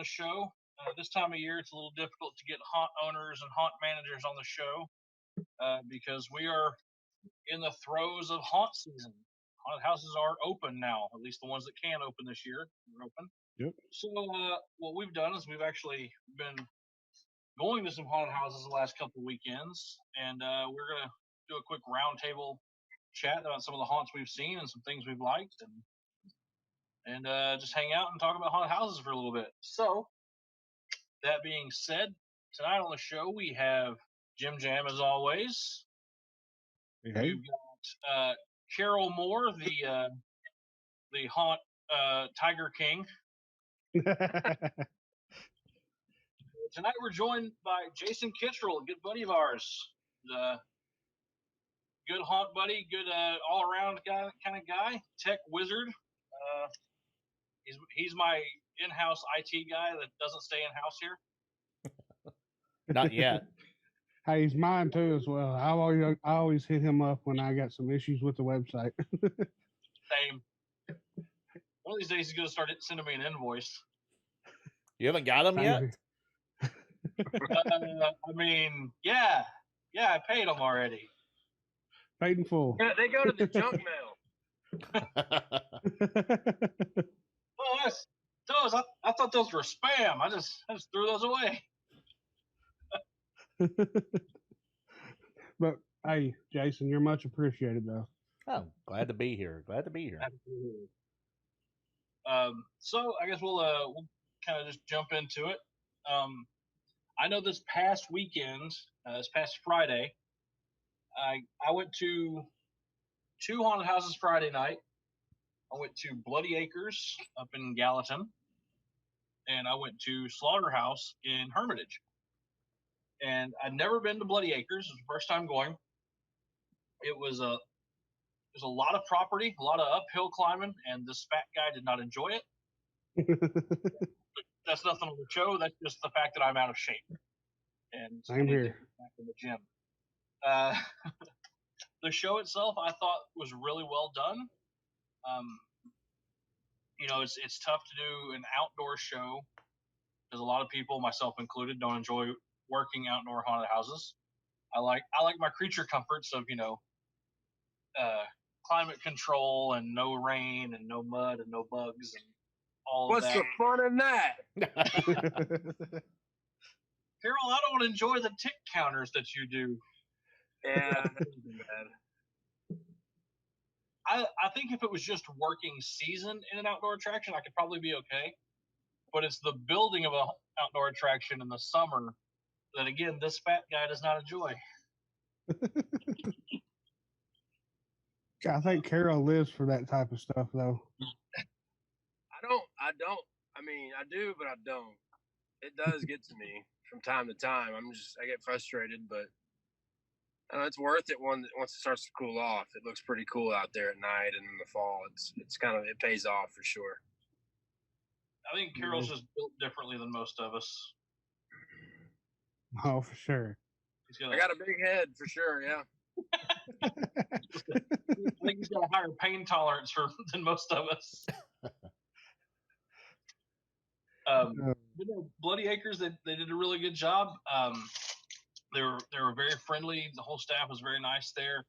Show. This time of year, it's a little difficult to get haunt owners and haunt managers on the show because we are in the throes of haunt season. Haunted houses are open now, at least the ones that can open this year are open. Yep. So what we've done is we've actually been going to some haunted houses the last couple of weekends, and we're going to do a quick roundtable chat about some of the haunts we've seen and some things we've liked, and just hang out and talk about haunted houses for a little bit. So, that being said, tonight on the show we have Jim Jam as always. Hey. We've got Carol Moore, the haunt Tiger King. Tonight we're joined by Jason Kittrell, a good buddy of ours. Good haunt buddy, good all-around guy, kind of guy, tech wizard. He's my in-house IT guy that doesn't stay in-house here. Not yet. Hey, he's mine too as well. I always hit him up when I got some issues with the website. Same. One of these days he's going to start sending me an invoice. You haven't got them yet? I mean, yeah, I paid them already. Paid in full. Yeah, they go to the junk mail. Oh, those. I thought those were spam. I just threw those away. But hey, Jason, you're much appreciated, though. Oh, glad to be here. Absolutely. So I guess we'll kind of just jump into it. I know this past weekend, this past Friday, I went to 2 haunted houses Friday night. I went to Bloody Acres up in Gallatin, and I went to Slaughterhouse in Hermitage. And I'd never been to Bloody Acres. It was the first time going. It was there's a lot of property, a lot of uphill climbing, and this fat guy did not enjoy it. That's nothing on the show. That's just the fact that I'm out of shape. And I'm here. Back in the gym. The show itself, I thought, was really well done. It's tough to do an outdoor show because a lot of people, myself included, don't enjoy working outdoor haunted houses. I like my creature comforts of climate control and no rain and no mud and no bugs and all What's of that. What's the fun in that? Carol, I don't enjoy the tick counters that you do. Yeah, that isn't bad. I think if it was just working season in an outdoor attraction, I could probably be okay. But it's the building of an outdoor attraction in the summer that, again, this fat guy does not enjoy. I think Carol lives for that type of stuff, though. I don't. I mean, I do, but I don't. It does get to me from time to time. I get frustrated, but it's worth it once it starts to cool off. It looks pretty cool out there at night, and in the fall, it pays off for sure. I think Carol's just built differently than most of us. Oh, for sure. I got a big head for sure. Yeah. I think he's got a higher pain tolerance than most of us. Bloody Acres, they did a really good job. They were very friendly. The whole staff was very nice there.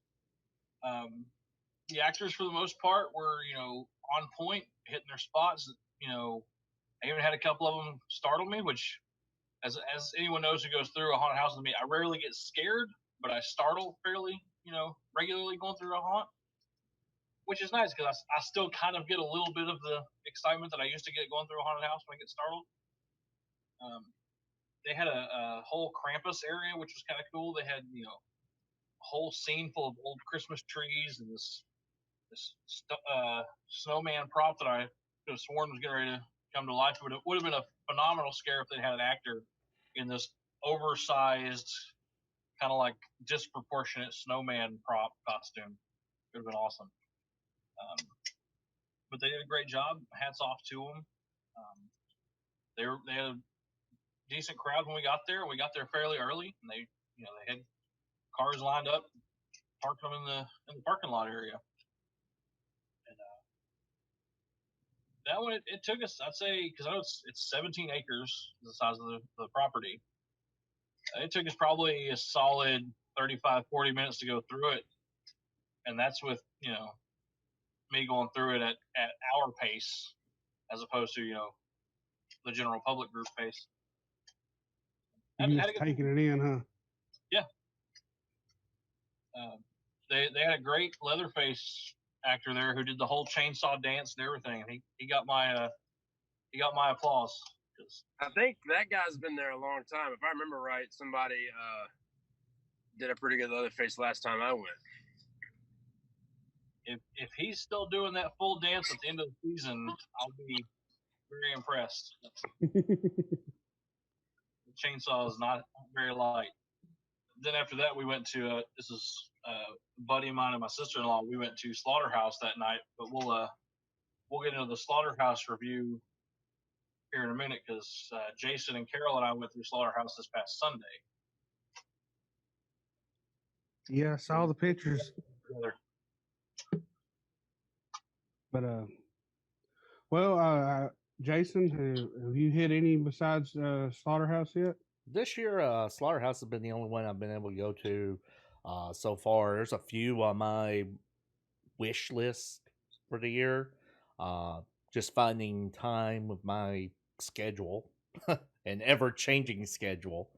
The actors, for the most part, were on point, hitting their spots. I even had a couple of them startle me, which, as anyone knows who goes through a haunted house with me, I rarely get scared, but I startle fairly, regularly going through a haunt, which is nice because I still kind of get a little bit of the excitement that I used to get going through a haunted house when I get startled. They had a whole Krampus area, which was kind of cool. They had, a whole scene full of old Christmas trees and this this snowman prop that I could have sworn was getting ready to come to life. It would have been a phenomenal scare if they had an actor in this oversized, kind of like disproportionate snowman prop costume. It would have been awesome. But they did a great job. Hats off to them. They had a decent crowd when we got there. We got there fairly early, and they had cars lined up, parked them in the parking lot area. And that one, it took us, I'd say, because I know it's 17 acres, the size of the property. It took us probably a solid 35, 40 minutes to go through it, and that's with me going through it at our pace, as opposed to the general public group pace. You just taking it in, huh? Yeah. They had a great Leatherface actor there who did the whole chainsaw dance and everything. And he got my applause. I think that guy's been there a long time. If I remember right, somebody did a pretty good Leatherface last time I went. If he's still doing that full dance at the end of the season, I'll be very impressed. The chainsaw is not very light. Then after that, we went to this is a buddy of mine and my sister-in-law. We went to Slaughterhouse that night, but we'll get into the Slaughterhouse review here in a minute because Jason and Carol and I went through Slaughterhouse this past Sunday. Yeah, I saw the pictures. But Jason, have you hit any besides Slaughterhouse yet? This year, Slaughterhouse has been the only one I've been able to go to so far. There's a few on my wish list for the year. Just finding time with my schedule, an ever-changing schedule.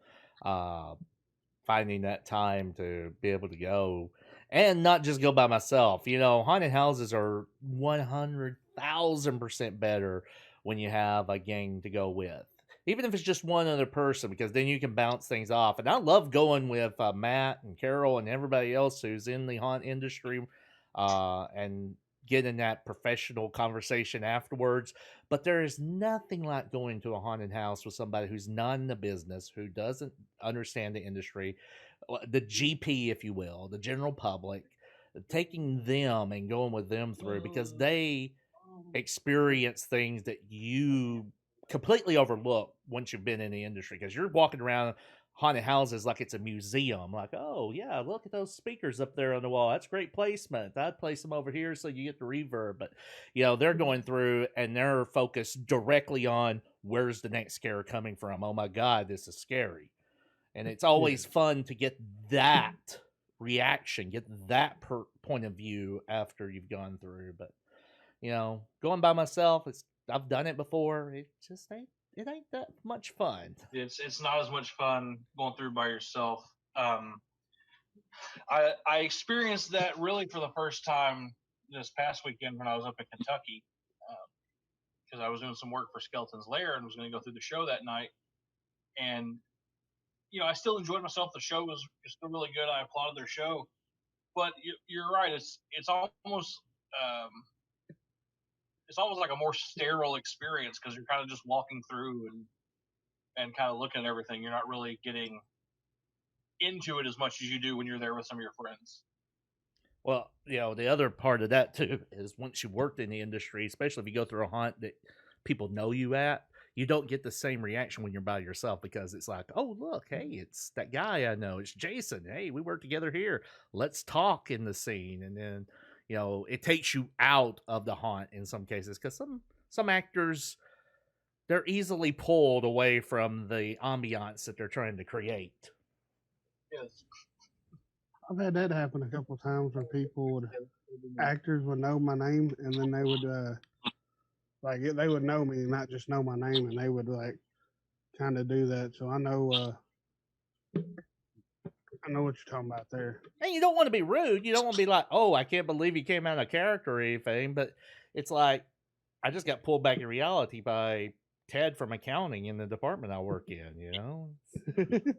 Finding that time to be able to go. And not just go by myself. Haunted houses are 100,000% better when you have a gang to go with. Even if it's just one other person, because then you can bounce things off. And I love going with Matt and Carol and everybody else who's in the haunt industry and getting that professional conversation afterwards. But there is nothing like going to a haunted house with somebody who's not in the business, who doesn't understand the industry, the GP, if you will, the general public, taking them and going with them through, because they experience things that you completely overlook once you've been in the industry, because you're walking around haunted houses like it's a museum, like, oh yeah, look at those speakers up there on the wall, that's great placement, I'd place them over here so you get the reverb. But they're going through and they're focused directly on where's the next scare coming from. Oh my god, this is scary. And it's always fun to get that reaction, get that point of view after you've gone through. But going by myself, I've done it before. It just ain't that much fun. It's not as much fun going through by yourself. I experienced that really for the first time this past weekend when I was up in Kentucky, because I was doing some work for Skeleton's Lair and was going to go through the show that night. And I still enjoyed myself. The show was still really good. I applauded their show, but you're right. It's almost like a more sterile experience because you're kind of just walking through and kind of looking at everything. You're not really getting into it as much as you do when you're there with some of your friends. Well, the other part of that too is once you worked in the industry, especially if you go through a haunt that people know you at, you don't get the same reaction when you're by yourself, because it's like, oh, look, hey, it's that guy I know. It's Jason. Hey, we work together here. Let's talk in the scene. And then, it takes you out of the haunt in some cases, because some actors, they're easily pulled away from the ambiance that they're trying to create. Yes. I've had that happen a couple of times where actors would know my name, and then they would they would know me, not just know my name, and they would kind of do that. So I know what you're talking about there. And you don't want to be rude. You don't want to be like, oh, I can't believe you came out of character or anything. But it's like, I just got pulled back in reality by Ted from accounting in the department I work in,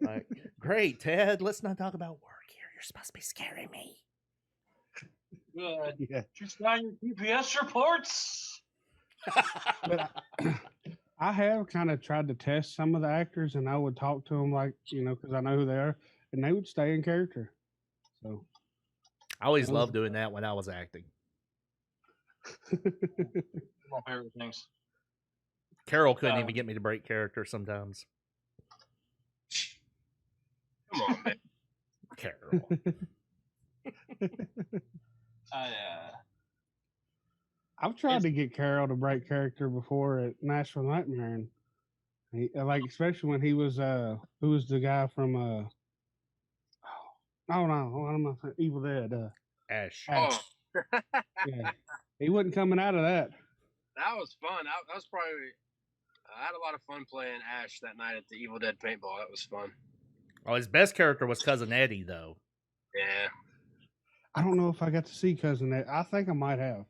Like, great, Ted, let's not talk about work here. You're supposed to be scaring me. Good. Yeah. Just sign your GPS reports. But I have kind of tried to test some of the actors, and I would talk to them like, because I know who they are, and they would stay in character. So I always that was loved doing that when I was acting. My favorite things. Carol couldn't even get me to break character sometimes. Come on, man. Carol. I've tried to get Carol to break character before at Nashville Nightmare, and he, like especially when he was who was the guy from oh no, what am I saying? Evil Dead. Ash. Oh, Yeah, he wasn't coming out of that. that was fun. That was probably. I had a lot of fun playing Ash that night at the Evil Dead paintball. That was fun. Oh, his best character was Cousin Eddie, though. Yeah. I don't know if I got to see Cousin Ed. I think I might have.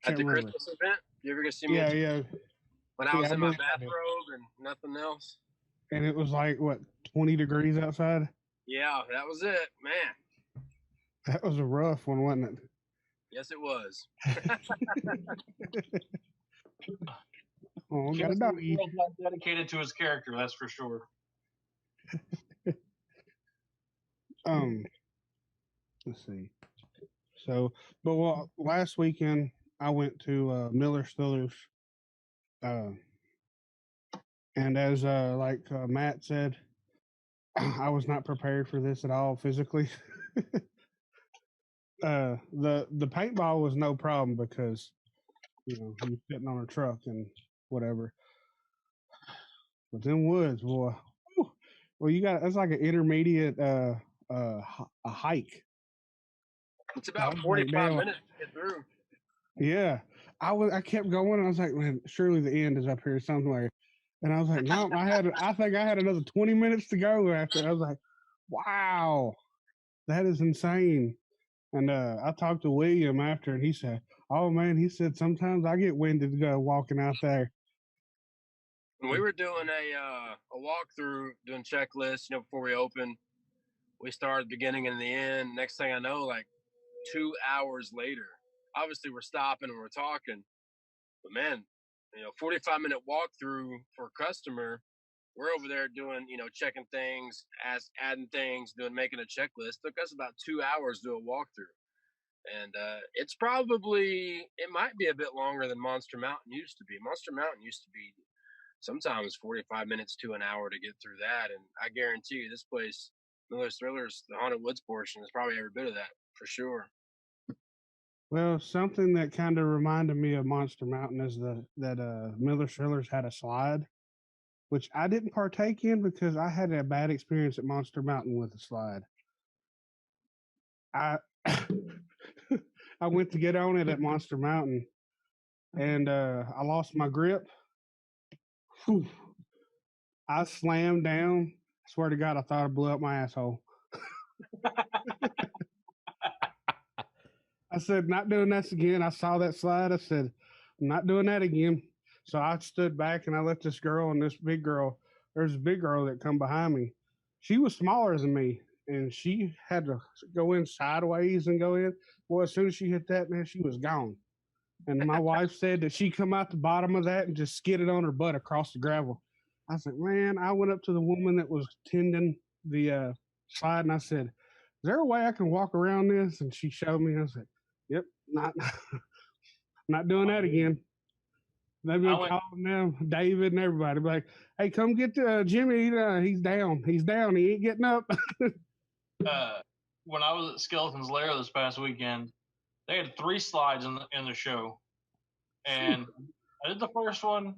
At the remember. Christmas event, you ever get to see me? Yeah. When I was I in my believe I did. bathrobe and nothing else. And it was like what 20 degrees outside. Yeah, that was it, man. That was a rough one, wasn't it? Yes, it was. Oh, got a doggy. He's not dedicated to his character, that's for sure. Let's see. So, but last weekend I went to Miller Stillers, and as Matt said, I was not prepared for this at all physically. The paintball was no problem because you're sitting on a truck and whatever. But them woods, boy. Whew. Well, that's like an intermediate a hike. It's about 45 minutes to get through. Yeah, I kept going. And I was like, man, surely the end is up here somewhere. And I was like, no, I think I had another 20 minutes to go after. I was like, wow, that is insane. And I talked to William after, and he said, oh man, he said sometimes I get winded walking out there. When we were doing a walkthrough, doing checklists, before we opened, we started the beginning and the end. Next thing I know, like 2 hours later, obviously we're stopping and we're talking, but man, 45-minute walkthrough for a customer, we're over there doing, checking things, adding things, making a checklist. Took us about 2 hours to do a walkthrough. And it might be a bit longer than Monster Mountain used to be. Monster Mountain used to be sometimes 45 minutes to an hour to get through that. And I guarantee you this place, Miller's Thrillers, the Haunted Woods portion, is probably every bit of that for sure. Well, something that kind of reminded me of Monster Mountain is that Miller's Thrillers had a slide, which I didn't partake in because I had a bad experience at Monster Mountain with the slide. I I went to get on it at Monster Mountain, and I lost my grip. Whew. I slammed down. I swear to God, I thought I blew up my asshole. I said, not doing this again. I saw that slide. I said, I'm not doing that again. So I stood back and I let this girl and this big girl, there's a big girl that come behind me. She was smaller than me, and she had to go in sideways and go in. Well, as soon as she hit that, man, she was gone. And my wife said that she come out the bottom of that and just skidded on her butt across the gravel. I said, man, I went up to the woman that was tending the slide, and I said, is there a way I can walk around this? And she showed me. I said, yep, not doing that again. They've been calling them, David and everybody, like, hey, come get Jimmy. He's down. He's down. He ain't getting up. When I was at Skeleton's Lair this past weekend, they had 3 slides in the show, and I did the first one,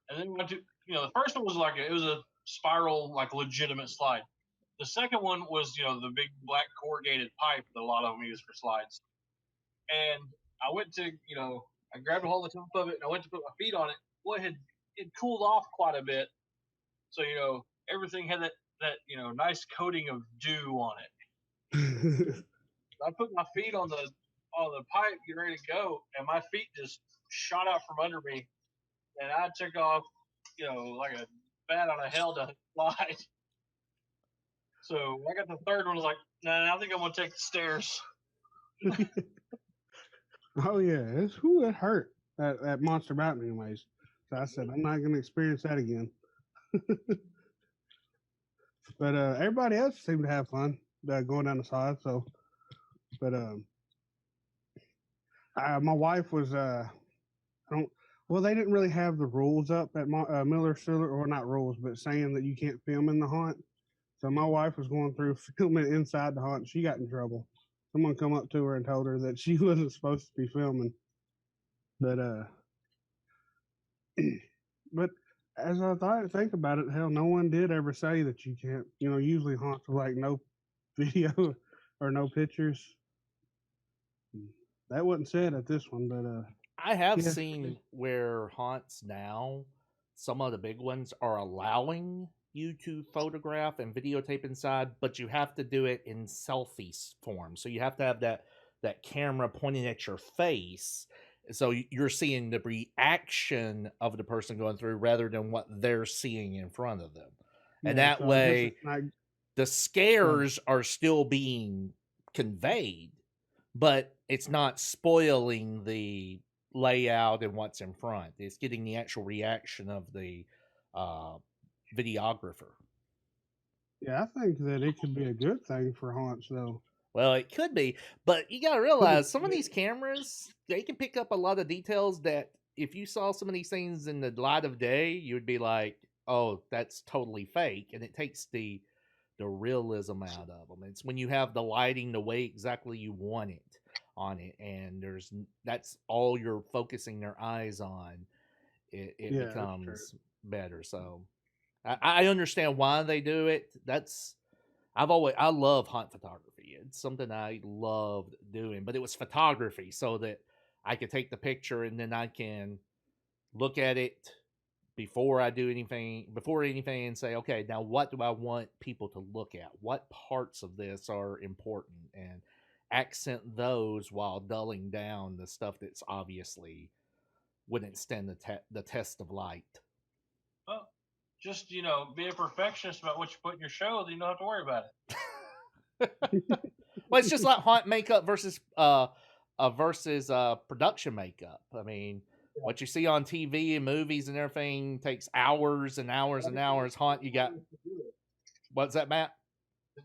and then went to the first one was it was a spiral, like legitimate slide. The second one was the big black corrugated pipe that a lot of them use for slides, and I went to I grabbed a hold of the top of it and I went to put my feet on it. Well, it cooled off quite a bit, so everything had that nice coating of dew on it. I put my feet on the pipe, get ready to go, and my feet just shot out from under me, and I took off, like a bat on a hell to slide. So I got the third one. I was like, nah, I think I'm gonna take the stairs. Oh yeah, it hurt that Monster Mountain anyways. So I said I'm not gonna experience that again. But everybody else seemed to have fun going down the side. So, but my wife was I don't. Well, they didn't really have the rules up at Miller Sewer, or not rules, but saying that you can't film in the haunt. So my wife was going through filming inside the haunt. And she got in trouble. Someone come up to her and told her that she wasn't supposed to be filming. But but as I think about it, hell, no one did ever say that you can't. Usually haunts are like no video or no pictures. That wasn't said at this one, but I have yeah. seen where haunts now, some of the big ones are allowing you to photograph and videotape inside, but you have to do it in selfie form. So you have to have that camera pointing at your face. So you're seeing the reaction of the person going through rather than what they're seeing in front of them. And Yeah, that so I guess way, it's not. the scares are still being conveyed, but it's not spoiling the layout and what's in front. It's getting the actual reaction of the videographer. Yeah, I think that it could be a good thing for haunts, though. Well, it could be, but you got to realize some of these cameras, they can pick up a lot of details that if you saw some of these things in the light of day, you would be like, oh, that's totally fake. And it takes the realism out of them. It's when you have the lighting the way exactly you want it on it, and that's all you're focusing their eyes on. It Yeah, becomes better. So I understand why they do it. I love haunt photography. It's something I loved doing, but it was photography so that I could take the picture and then I can look at it before I do anything, and say, okay, now what do I want people to look at? What parts of this are important, and accent those while dulling down the stuff that's obviously wouldn't stand the test of light. Well, just be a perfectionist about what you put in your show, then you don't have to worry about it. Well, it's just like haunt makeup versus production makeup. I mean, what you see on TV and movies and everything takes hours and hours and hours. Haunt, you got what's that, Matt?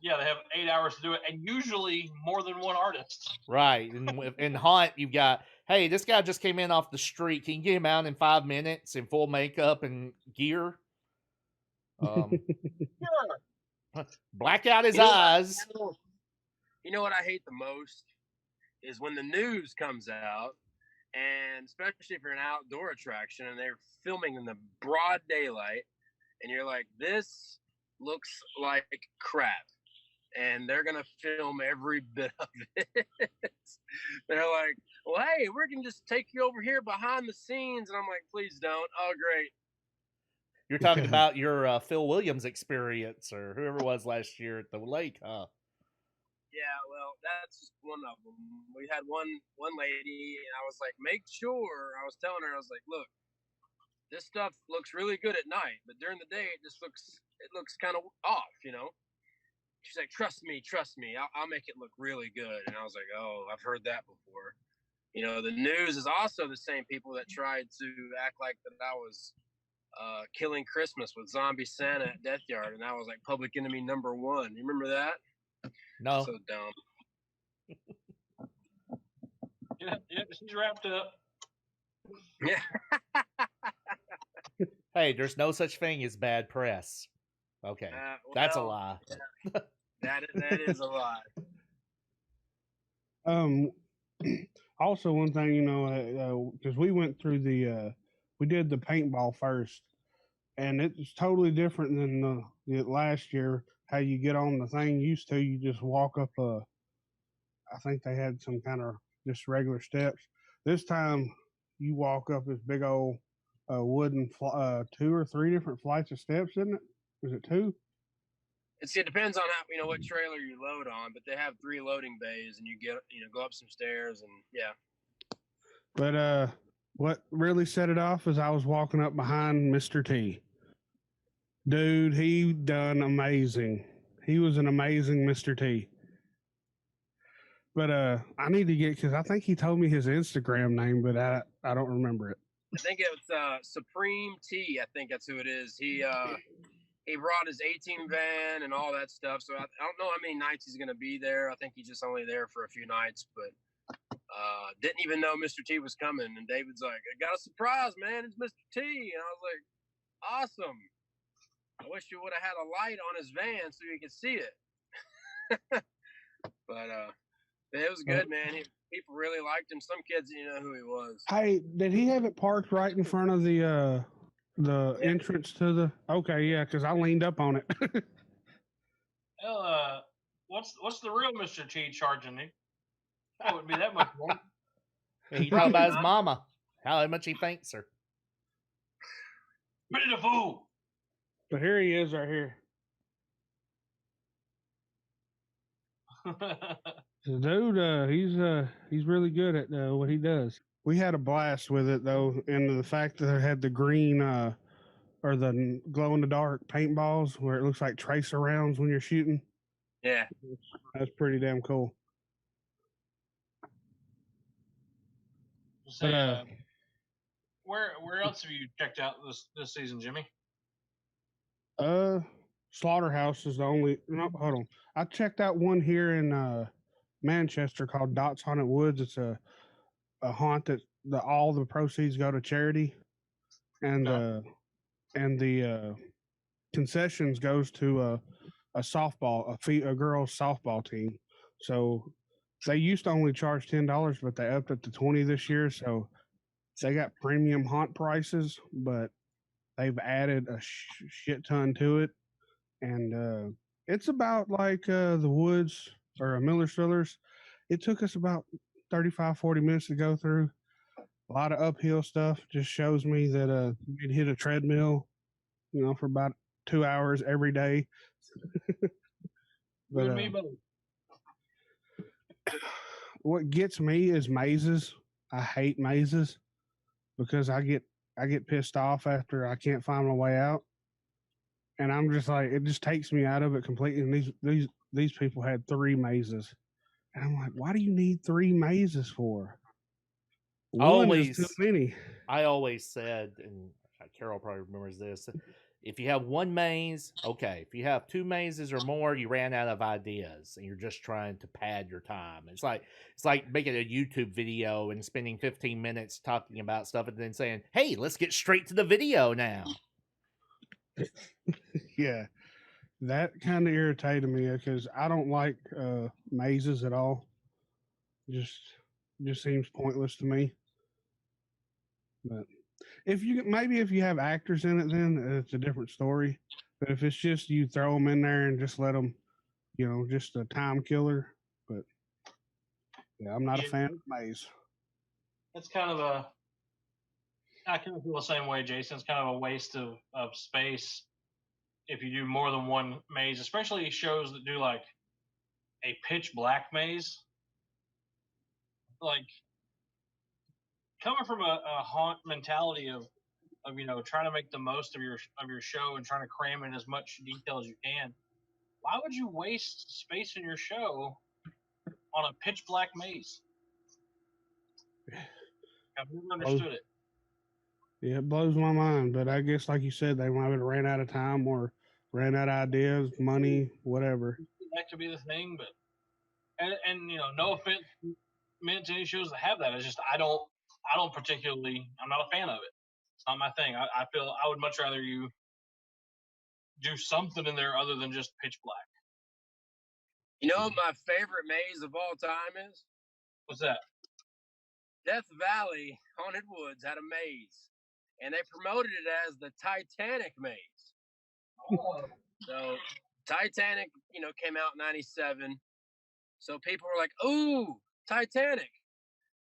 Yeah, they have 8 hours to do it, and usually more than one artist. Right, and in haunt, you've got, hey, this guy just came in off the street. Can you get him out in 5 minutes in full makeup and gear? Black out his eyes. You know what I hate the most is when the news comes out, and especially if you're an outdoor attraction and they're filming in the broad daylight, and you're like, this looks like crap, and they're gonna film every bit of it. They're like, well, hey, we can just take you over here behind the scenes, and I'm like, please don't. Oh, great. You're talking about your Phil Williams experience, or whoever it was last year at the lake, huh? Yeah, well, that's just one of them. We had one lady, and I was like, make sure. I was telling her, I was like, look, this stuff looks really good at night, but during the day, it looks kind of off, She's like, trust me, I'll make it look really good. And I was like, oh, I've heard that before. The news is also the same people that tried to act like that I was killing Christmas with Zombie Santa at Death Yard, and I was like public enemy number 1. You remember that? No. So dumb. Yeah, she's wrapped up. Yeah. Hey, there's no such thing as bad press. Okay, that's a lie. That is a lie. Also, one thing, because we went through we did the paintball first, and it's totally different than the last year. How you get on the thing used to, you just walk up I think they had some kind of just regular steps. This time, you walk up this big old wooden 2 or 3 different flights of steps, isn't it? Is it 2? It depends on how what trailer you load on, but they have 3 loading bays, and you get go up some stairs, and yeah. But what really set it off is I was walking up behind Mr. T. Dude, he done amazing. He was an amazing Mr. T. But I need to get because I think he told me his Instagram name, but I don't remember it. I think it's Supreme T. I think that's who it is. He brought his 18 van and all that stuff. So I don't know how many nights he's going to be there. I think he's just only there for a few nights, but didn't even know Mr. T was coming. And David's like, I got a surprise, man. It's Mr. T. And I was like, awesome. I wish you would have had a light on his van so you could see it. But it was good, man. People really liked him. Some kids didn't know who he was. Hey, did he have it parked right in front of the entrance to the? Okay, yeah, because I leaned up on it. Well, what's the real Mr. T charging you? That wouldn't be that much more. He talked about his mama, how much he thanks her. Bit of a fool. But here he is, right here. The dude, he's really good at what he does. We had a blast with it though, and the fact that it had the green or the glow in the dark paintballs where it looks like tracer rounds when you're shooting. Yeah, that's pretty damn cool. So, where else have you checked out this season, Jimmy? Slaughterhouse is the only. No, hold on. I checked out one here in Manchester called Dots Haunted Woods. It's a haunt that all the proceeds go to charity, and the concessions goes to a girls softball team. So they used to only charge $10, but they upped it to $20 this year. So they got premium haunt prices, but they've added a shit ton to it, and it's about like the Woods or Miller's Fillers. It took us about 35-40 minutes to go through. A lot of uphill stuff. Just shows me that you'd hit a treadmill, for about 2 hours every day. But what gets me is mazes. I hate mazes because I get pissed off after I can't find my way out, and I'm just like, it just takes me out of it completely. And these people had 3 mazes, and I'm like, why do you need 3 mazes for? One is too many. I always said, and Carol probably remembers this, if you have one maze, okay. If you have 2 mazes or more, you ran out of ideas and you're just trying to pad your time. It's like making a YouTube video and spending 15 minutes talking about stuff and then saying, hey, let's get straight to the video now. Yeah, that kind of irritated me because I don't like mazes at all. Just seems pointless to me. But if you have actors in it, then it's a different story. But if it's just you throw them in there and just let them, just a time killer. But yeah, I'm not a fan of maze. It's kind of I kind of feel the same way, Jason. It's kind of a waste of space if you do more than one maze, especially shows that do like a pitch black maze. Like coming from a haunt mentality of trying to make the most of your show and trying to cram in as much detail as you can, why would you waste space in your show on a pitch black maze? I've never understood it. Yeah, it blows my mind, but I guess like you said, they might have ran out of time or ran out of ideas, money, whatever. That could be the thing, but and no offense meant to any shows that have that. It's just I don't particularly. I'm not a fan of it. It's not my thing. I feel I would much rather you do something in there other than just pitch black. You know what my favorite maze of all time is? What's that? Death Valley Haunted Woods had a maze, and they promoted it as the Titanic maze. Oh. So Titanic, came out in '97. So people were like, "Ooh, Titanic."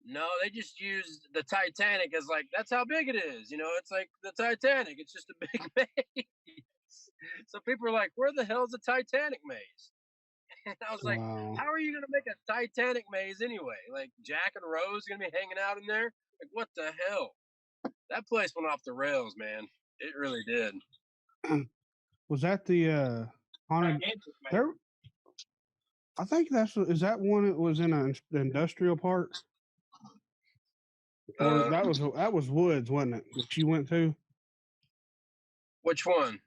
No, they just used the Titanic as like, that's how big it is. It's like the Titanic. It's just a big maze. So people are like, where the hell's the Titanic maze? And I was like, how are you going to make a Titanic maze anyway? Like Jack and Rose going to be hanging out in there? Like, what the hell? That place went off the rails, man. It really did. Was that the haunted? I think is that one that was in an industrial park? Or Uh, that was Woods, wasn't it? That you went to? which one?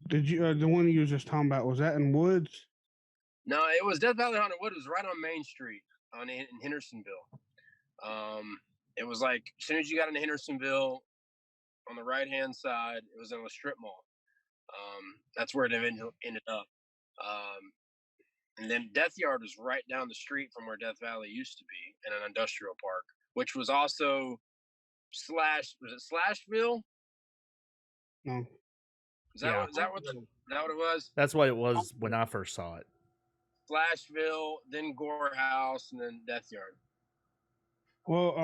Did you the one you was just talking about? Was that in Woods? No, it was Death Valley Haunted Wood. It was right on Main Street in Hendersonville. It was like as soon as you got into Hendersonville, on the right hand side, it was in a strip mall. That's where it ended up. And then Death Yard was right down the street from where Death Valley used to be in an industrial park, which was also was it Slashville? No. Is that what it was? That's what it was when I first saw it. Slashville, then Gore House, and then Death Yard. Well,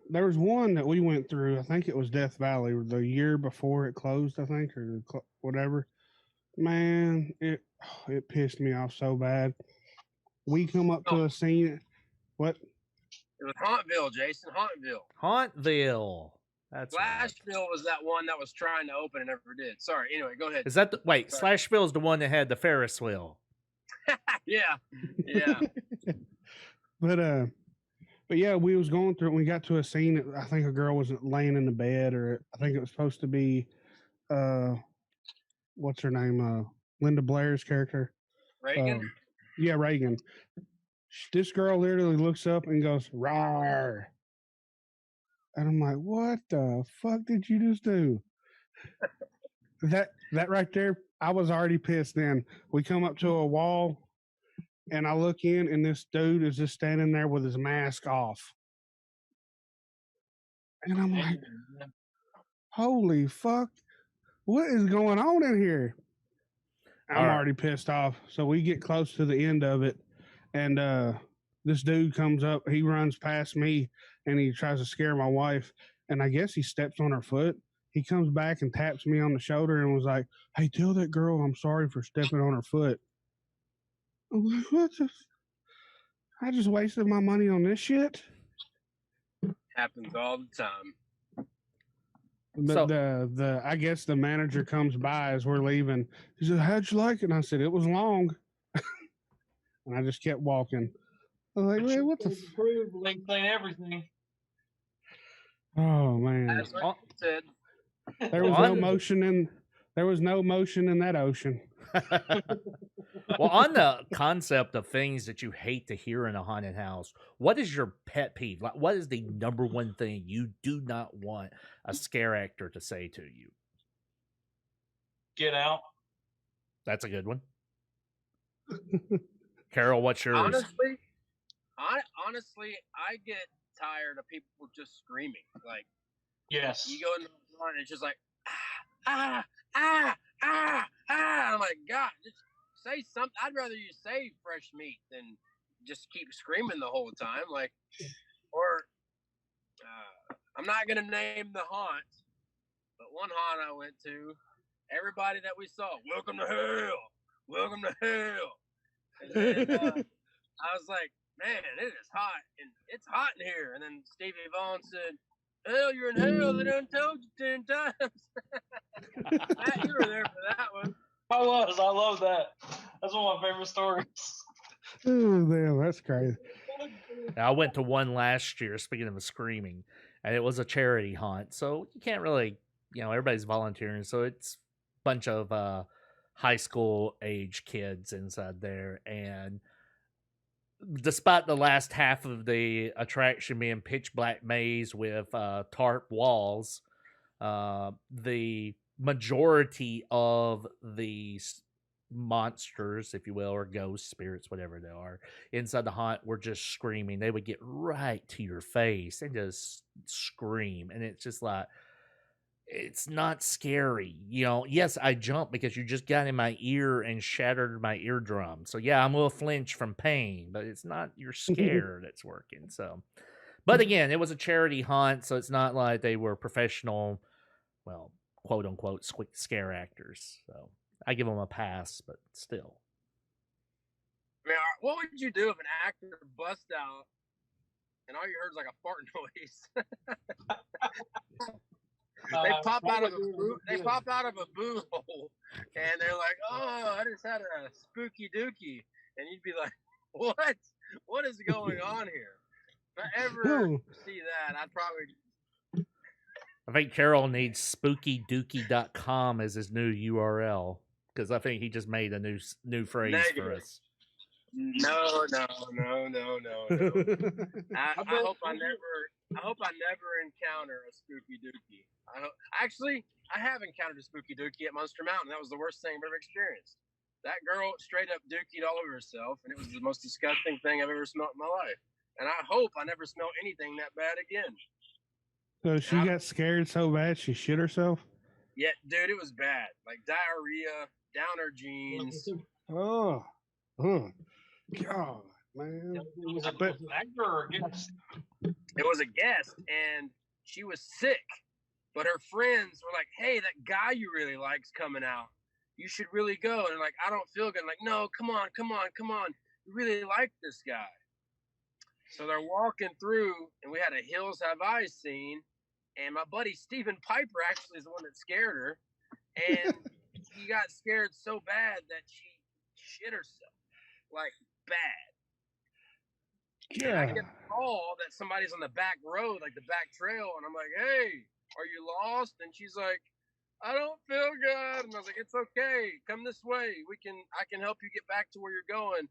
there was one that we went through. I think it was Death Valley the year before it closed. I think or whatever. Man, it pissed me off so bad. We come up to a scene. What? It was Hauntville, Jason. Hauntville. Hauntville. That's Slashville right. was that one that was trying to open and never did. Sorry. Anyway, go ahead. Is that wait? Slashville is the one that had the Ferris wheel. Yeah. But yeah, we was going through it. We got to a scene. I think a girl was laying in the bed, or I think it was supposed to be, what's her name? Linda Blair's character. Reagan. Yeah, Reagan. This girl literally looks up and goes, "Rawr." And I'm like, what the fuck did you just do? that right there, I was already pissed then. We come up to a wall and I look in and this dude is just standing there with his mask off. And I'm like, holy fuck, what is going on in here? I'm already pissed off. So we get close to the end of it and this dude comes up, he runs past me and he tries to scare my wife. And I guess he steps on her foot. He comes back and taps me on the shoulder and was like, "Hey, tell that girl I'm sorry for stepping on her foot." I'm like, what the? I just wasted my money on this shit. Happens all the time. The I guess the manager comes by as we're leaving. He said, "How'd you like it?" And I said, "It was long." And I just kept walking. I was like, "Man, what the?" Link playing everything. Oh man! That's what you said. There was no motion in. There was no motion in that ocean. Well, on the concept of things that you hate to hear in a haunted house, what is your pet peeve? Like, what is the number one thing you do not want a scare actor to say to you? Get out. That's a good one. Carol, what's yours? Honestly, I get tired of people just screaming. Like, yes, you go in the front and it's just like, I'm like, God, just say something. I'd rather you say fresh meat than just keep screaming the whole time. Like, or I'm not gonna name the haunt, but one haunt I went to, everybody that we saw, welcome to hell, welcome to hell. And then I was like, man, it is hot, and it's hot in here. And then Stevie Vaughn said, "Hell, you're in hell. They done told you 10 times." Matt, you were there for that one. I was. I love that. That's one of my favorite stories. Oh, damn, that's crazy. I went to one last year, speaking of screaming, and it was a charity haunt. So you can't really, everybody's volunteering. So it's a bunch of high school age kids inside there. And despite the last half of the attraction being pitch black maze with tarp walls, the majority of the monsters, if you will, or ghosts, spirits, whatever they are, inside the haunt were just screaming. They would get right to your face and just scream. And it's just like, it's not scary. Yes, I jumped because you just got in my ear and shattered my eardrum. So yeah, I'm a little flinch from pain, but it's not your scare that's working. So, but again, it was a charity haunt, so it's not like they were professional, well, quote unquote, scare actors. So I give them a pass, but still. I mean, what would you do if an actor bust out and all you heard is like a fart noise? They pop out of a boo hole, and they're like, "Oh, I just had a spooky dookie," and you'd be like, What is going on here? If I ever Oh, see that, I'd probably I think Carol needs spookydookie.com as his new URL because I think he just made a new phrase for Negative. us. no. I bet- hope I never encounter a spooky dookie. Actually, I have encountered a spooky dookie at Monster Mountain. That was the worst thing I've ever experienced. That girl straight up dookied all over herself, and it was the most disgusting thing I've ever smelled in my life. And I hope I never smell anything that bad again. so she got scared so bad she shit herself. Yeah, dude, it was bad. Like diarrhea, down her jeans. Oh, God, man. Was it But- an actor or a guest? It was a guest, and she was sick. But her friends were like, "Hey, that guy you really like's coming out. You should really go." And like, "I don't feel good." I'm like, "No, come on. You really like this guy." So they're walking through, and we had a Hills Have Eyes scene, and my buddy Stephen Piper actually is the one that scared her, and she got scared so bad that she shit herself, like bad. And I Yeah. get a call that somebody's on the back road, like the back trail, and I'm like, "Hey, are you lost?" And she's like, "I don't feel good." And I was like, "It's okay. Come this way. I can help you get back to where you're going."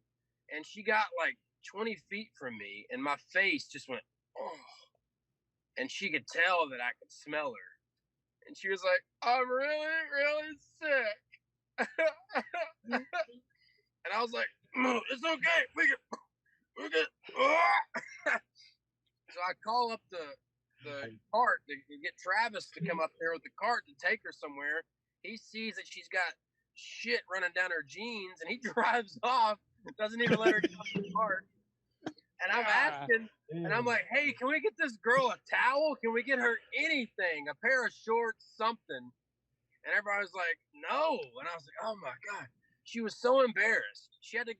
And she got like 20 feet from me, and my face just went, "Oh." And she could tell that I could smell her. And she was like, "I'm really, really sick." And I was like, "It's okay. We're good." So I call up the cart to get Travis to come up there with the cart to take her somewhere. He sees that she's got shit running down her jeans, and he drives off. Doesn't even let her get off the cart. And I'm asking, and I'm like, "Hey, can we get this girl a towel? Can we get her anything? A pair of shorts, something?" And everybody was like, "No." And I was like, "Oh my God." She was so embarrassed.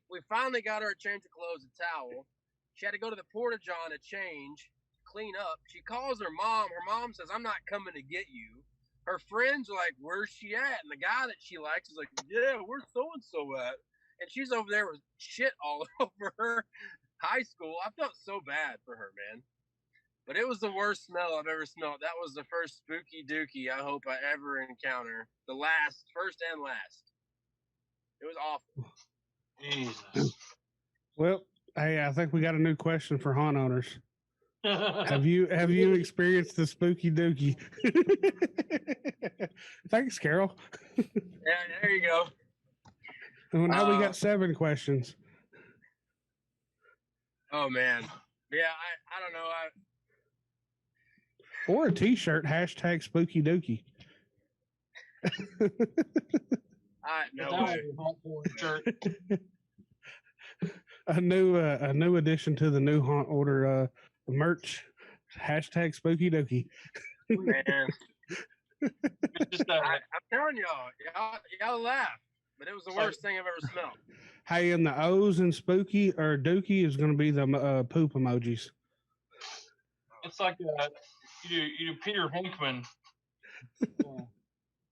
We finally got her a change of clothes, a towel. She had to go to the Porta-John to change, clean up. She calls her mom. Her mom says, "I'm not coming to get you." Her friends are like, "Where's she at?" And the guy that she likes is like, "Yeah, where's so-and-so at?" And she's over there with shit all over her high school. I felt so bad for her, man. But it was the worst smell I've ever smelled. That was the first spooky dookie I hope I ever encounter. The first and last. It was awful. Jesus. Well, hey, I think we got a new question for haunt owners. Have you experienced the spooky dookie? Thanks, Carol. Yeah, there you go. Well, now we got 7 questions. Oh man. Yeah, I don't know. Or a T-shirt, hashtag spooky dookie. No That way. was a hot boy shirt. A new addition to the new haunt order merch, hashtag spooky dookie. Man. It's just I'm telling y'all laugh, but it was the worst thing I've ever smelled. Hey, and the O's in spooky or dookie is going to be the poop emojis. it's like you do Peter Venkman.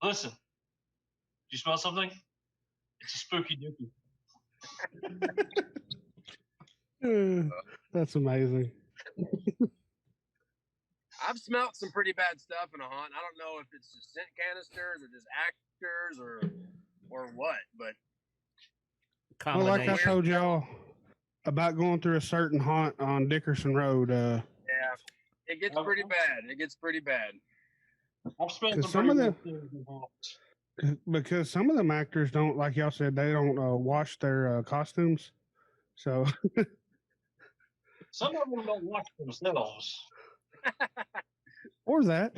Listen, do you smell something? It's a spooky dookie. That's amazing. I've smelled some pretty bad stuff in a haunt. I don't know if it's just scent canisters or just actors or what, but Well, like I Combination. told y'all about going through a certain haunt on Dickerson Road. yeah, it gets pretty bad. It gets pretty bad. I've spent 'Cause some some of pretty the- good things in haunts. Because some of them actors don't, like y'all said, they don't wash their costumes. So Some of them don't watch themselves. or that.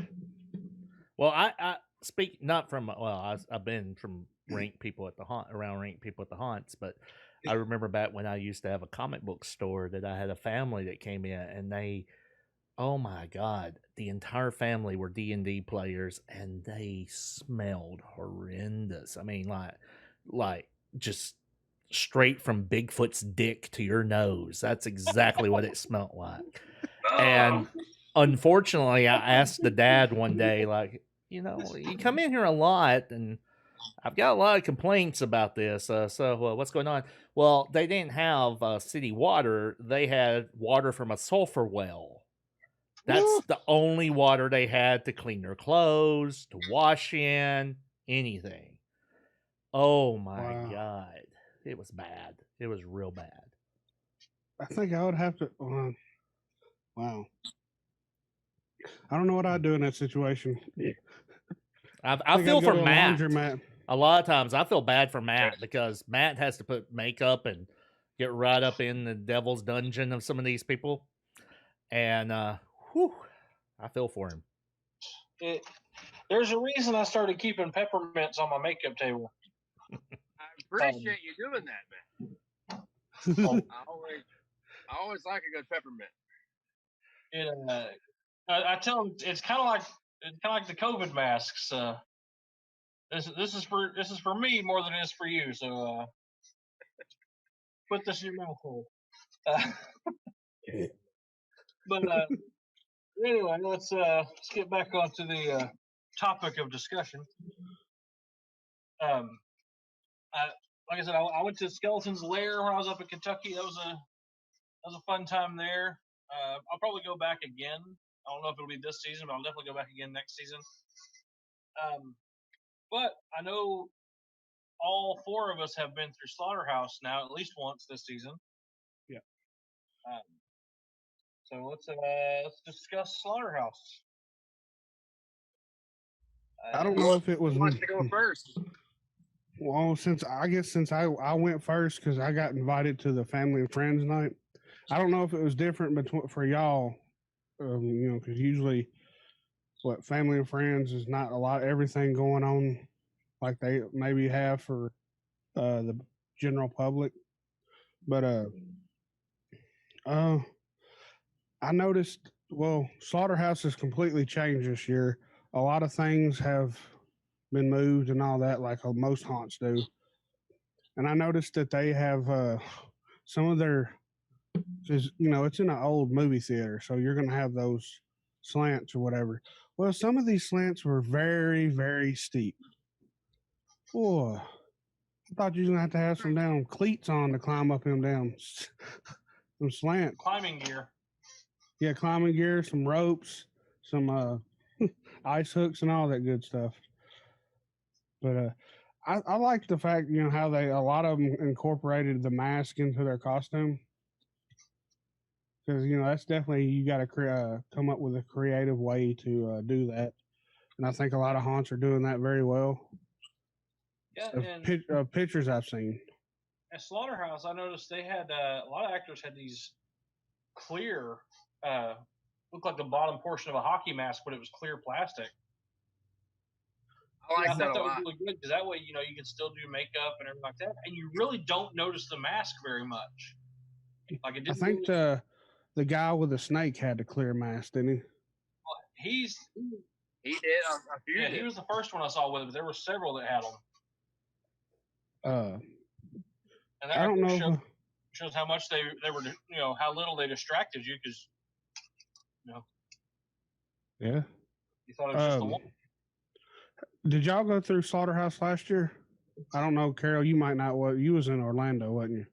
Well, I speak not from I've been from rank people at the around rank people at the haunts, but I remember back when I used to have a comic book store that I had a family that came in and they, oh my God, the entire family were D&D players and they smelled horrendous. I mean, like just straight from Bigfoot's dick to your nose. That's exactly what it smelled like. And unfortunately, I asked the dad one day, like, you come in here a lot, and I've got a lot of complaints about this. What's going on? Well, they didn't have city water. They had water from a sulfur well. That's the only water they had to clean their clothes, to wash in, anything. Oh my God. It was bad. It was real bad. I think I would have to. Wow. I don't know what I'd do in that situation. I feel for Matt. Laundromat. A lot of times I feel bad for Matt because Matt has to put makeup and get right up in the devil's dungeon of some of these people. And I feel for him. There's a reason I started keeping peppermints on my makeup table. I appreciate you doing that, man. I always like a good peppermint. I tell them it's kind of like the COVID masks. This is for me more than it is for you. So put this in your mouth hole. But anyway, let's get back onto the topic of discussion. Like I said, I went to Skeleton's Lair when I was up in Kentucky. That was a fun time there. I'll probably go back again. I don't know if it'll be this season, but I'll definitely go back again next season. But I know all four of us have been through Slaughterhouse now at least once this season. Yeah. So let's discuss Slaughterhouse. I don't know if it was. Who wants to go first? Well, since I went first because I got invited to the family and friends night. I don't know if it was different for y'all, because usually, family and friends is not a lot everything going on like they maybe have for the general public. But I noticed. Well, Slaughterhouse has completely changed this year. A lot of things have been moved and all that, like most haunts do. And I noticed that they have some of their, it's in an old movie theater, so you're going to have those slants or whatever. Well, some of these slants were very, very steep. Oh, I thought you were going to have some down cleats on to climb up them down some slants. Climbing gear. Yeah, climbing gear, some ropes, some ice hooks, and all that good stuff. But I like the fact, how a lot of them incorporated the mask into their costume. Because, that's definitely, you got to come up with a creative way to do that. And I think a lot of haunts are doing that very well. Yeah, pictures I've seen. At Slaughterhouse, I noticed they had, a lot of actors had these clear, looked like the bottom portion of a hockey mask, but it was clear plastic. I thought that was really good because that way, you can still do makeup and everything like that, and you really don't notice the mask very much. Like it didn't. I think the guy with the snake had the clear mask, didn't he? He did. Yeah, he was the first one I saw with it, but there were several that had them. And that I don't know. Shows how much they were, how little they distracted you because, Yeah. You thought it was just the one. Did y'all go through Slaughterhouse last year? I don't know, Carol. You might not. You was in Orlando, wasn't you?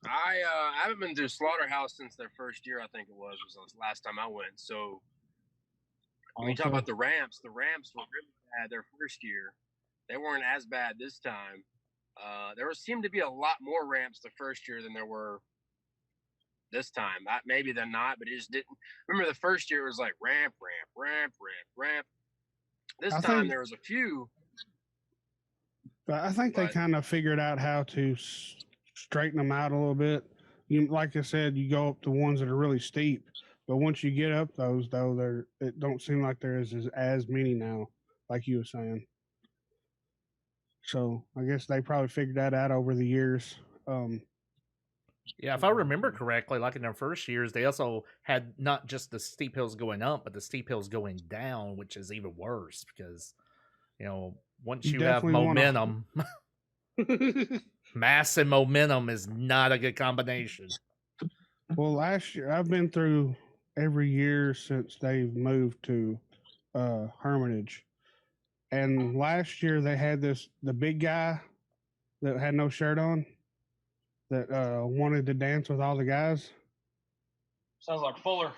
I haven't been through Slaughterhouse since their first year. I think it was the last time I went. So when you talk about the ramps were really bad their first year. They weren't as bad this time. There seemed to be a lot more ramps the first year than there were this time. Maybe they're not, but it just didn't. Remember the first year it was like ramp. This time there was a few. I think they kind of figured out how to straighten them out a little bit. Like I said, you go up to ones that are really steep, but once you get up those, though, it don't seem like there is as many now, like you were saying. So I guess they probably figured that out over the years. Yeah, if I remember correctly, like in their first years, they also had not just the steep hills going up, but the steep hills going down, which is even worse because, once you have momentum, mass and momentum is not a good combination. Well, last year, I've been through every year since they've moved to Hermitage. And last year they had the big guy that had no shirt on that wanted to dance with all the guys. Sounds like Fuller.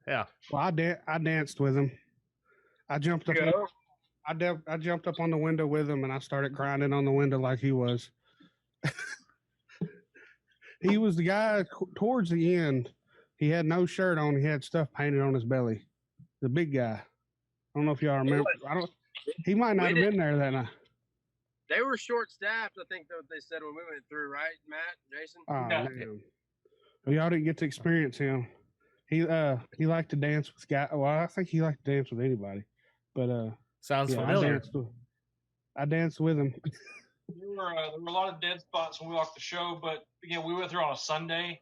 Yeah. Well, I danced with him. I jumped up. Go. I jumped up on the window with him, and I started grinding on the window like he was. He was the guy towards the end. He had no shirt on. He had stuff painted on his belly. The big guy. I don't know if y'all remember. I don't. He might not have been there that night. They were short staffed, I think that's what they said when we went through, right, Matt, Jason? Oh, Yeah. damn. Well, y'all didn't get to experience him. He liked to dance with guys. Well, I think he liked to dance with anybody. But Sounds yeah, familiar. I danced with him. There were a lot of dead spots when we walked the show, but again, we went through on a Sunday,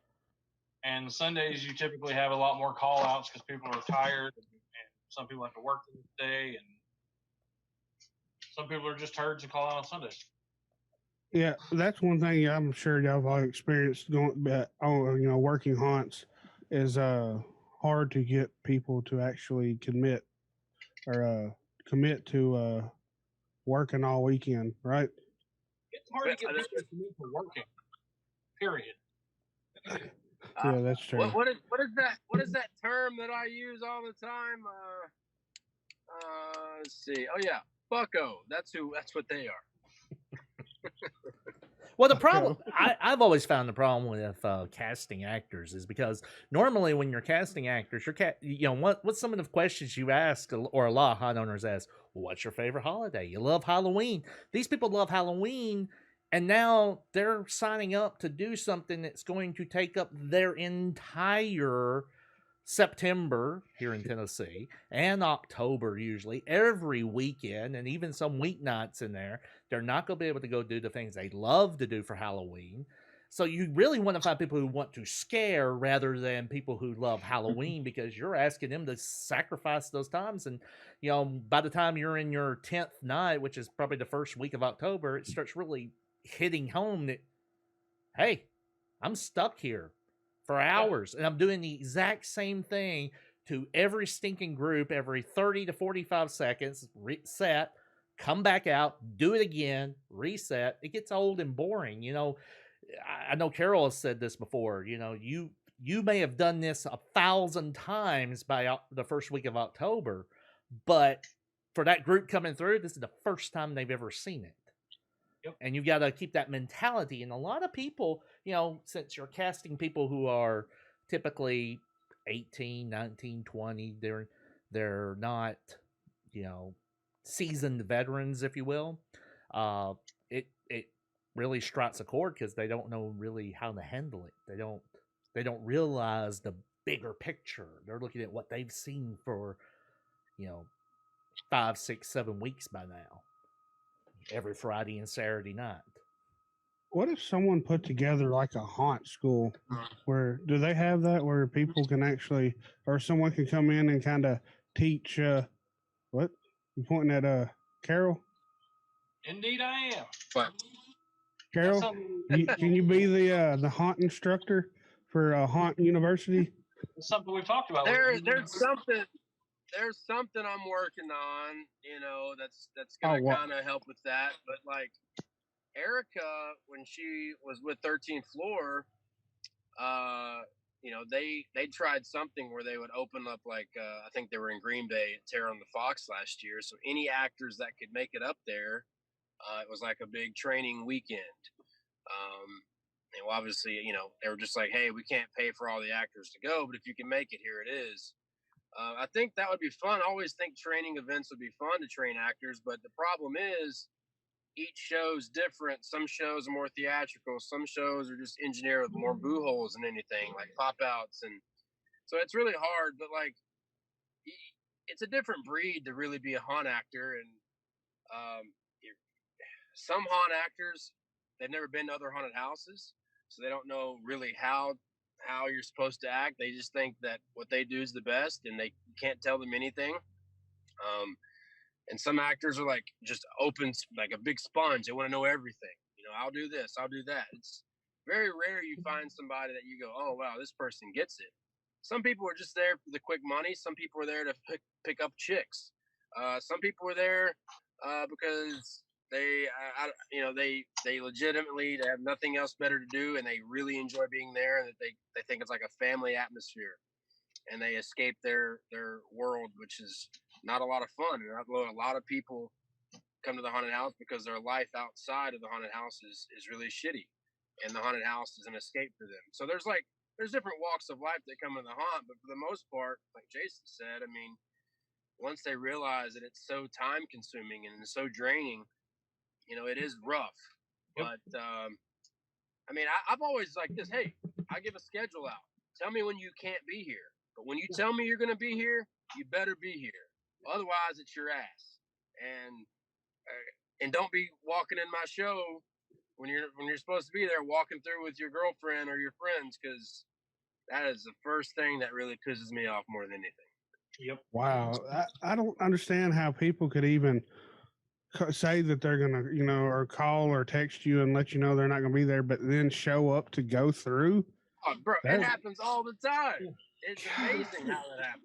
and Sundays you typically have a lot more call outs because people are tired, and some people have to work the next day, and some people are just turds and call out on Sundays. Yeah, that's one thing I'm sure y'all have all experienced working haunts is hard to get people to actually commit to working all weekend, right? It's hard to get people to commit to working. Period. Yeah, that's true. What is that term that I use all the time? Let's see. Oh yeah, bucko. That's what they are. Well, the problem I've always found the problem with casting actors is because normally when you're casting actors, what's some of the questions you ask, or a lot of hot owners ask? Well, what's your favorite holiday? You love Halloween. These people love Halloween, and now they're signing up to do something that's going to take up their entire September here in Tennessee and October, usually every weekend, and even some weeknights in there. They're not going to be able to go do the things they love to do for Halloween. So you really want to find people who want to scare rather than people who love Halloween, because you're asking them to sacrifice those times. And, by the time you're in your 10th night, which is probably the first week of October, it starts really hitting home that, hey, I'm stuck here for hours, and I'm doing the exact same thing to every stinking group every 30 to 45 seconds, reset, come back out, do it again, reset. It gets old and boring. I know Carol has said this before, you may have done this 1,000 times by the first week of October, but for that group coming through, this is the first time they've ever seen it. Yep. And you've got to keep that mentality. And a lot of people, since you're casting people who are typically 18, 19, 20, they're not, seasoned veterans, if you will. It really strikes a chord because they don't know really how to handle it. They don't realize the bigger picture. They're looking at what they've seen for, 5, 6, 7 weeks by now. Every Friday and Saturday night. What if someone put together like a haunt school? Where do they have that where people can actually, or someone can come in and kind of teach? What you pointing at? Carol? Indeed, I am. But Carol, can you be the haunt instructor for Haunt University? It's something we've talked about. There's something I'm working on, that's gonna kind of help with that. But like Erica, when she was with 13th Floor, they tried something where they would open up I think they were in Green Bay at Terror on the Fox last year. So any actors that could make it up there, it was like a big training weekend. And obviously, they were just like, hey, we can't pay for all the actors to go, but if you can make it, here it is. I think that would be fun. I always think training events would be fun to train actors, but the problem is each show's different. Some shows are more theatrical. Some shows are just engineered with more boo holes than anything, like pop outs. And so it's really hard, but it's a different breed to really be a haunt actor. And some haunt actors, they've never been to other haunted houses, so they don't know really how you're supposed to act. They just think that what they do is the best, and they can't tell them anything. And some actors are just open, like a big sponge. They want to know everything. I'll do this, I'll do that. It's very rare you find somebody that you go, oh wow, this person gets it. Some people are just there for the quick money. Some people are there to pick up chicks. Some people are there because they legitimately they have nothing else better to do, and they really enjoy being there, and that they think it's like a family atmosphere, and they escape their world, which is not a lot of fun. And a lot of people come to the haunted house because their life outside of the haunted house is really shitty, and the haunted house is an escape for them. So there's different walks of life that come in the haunt, but for the most part, like Jason said, I mean, once they realize that it's so time consuming and so draining, it is rough. Yep. But I mean, I've always like this. Hey, I give a schedule out. Tell me when you can't be here. But when you tell me you're going to be here, you better be here. Otherwise, it's your ass. And don't be walking in my show when you're supposed to be there, walking through with your girlfriend or your friends, because that is the first thing that really pisses me off more than anything. Yep. Wow. I don't understand how people could even say that they're going to, or call or text you and let you know they're not going to be there, but then show up to go through. Oh, bro, it happens all the time. It's amazing how that happens.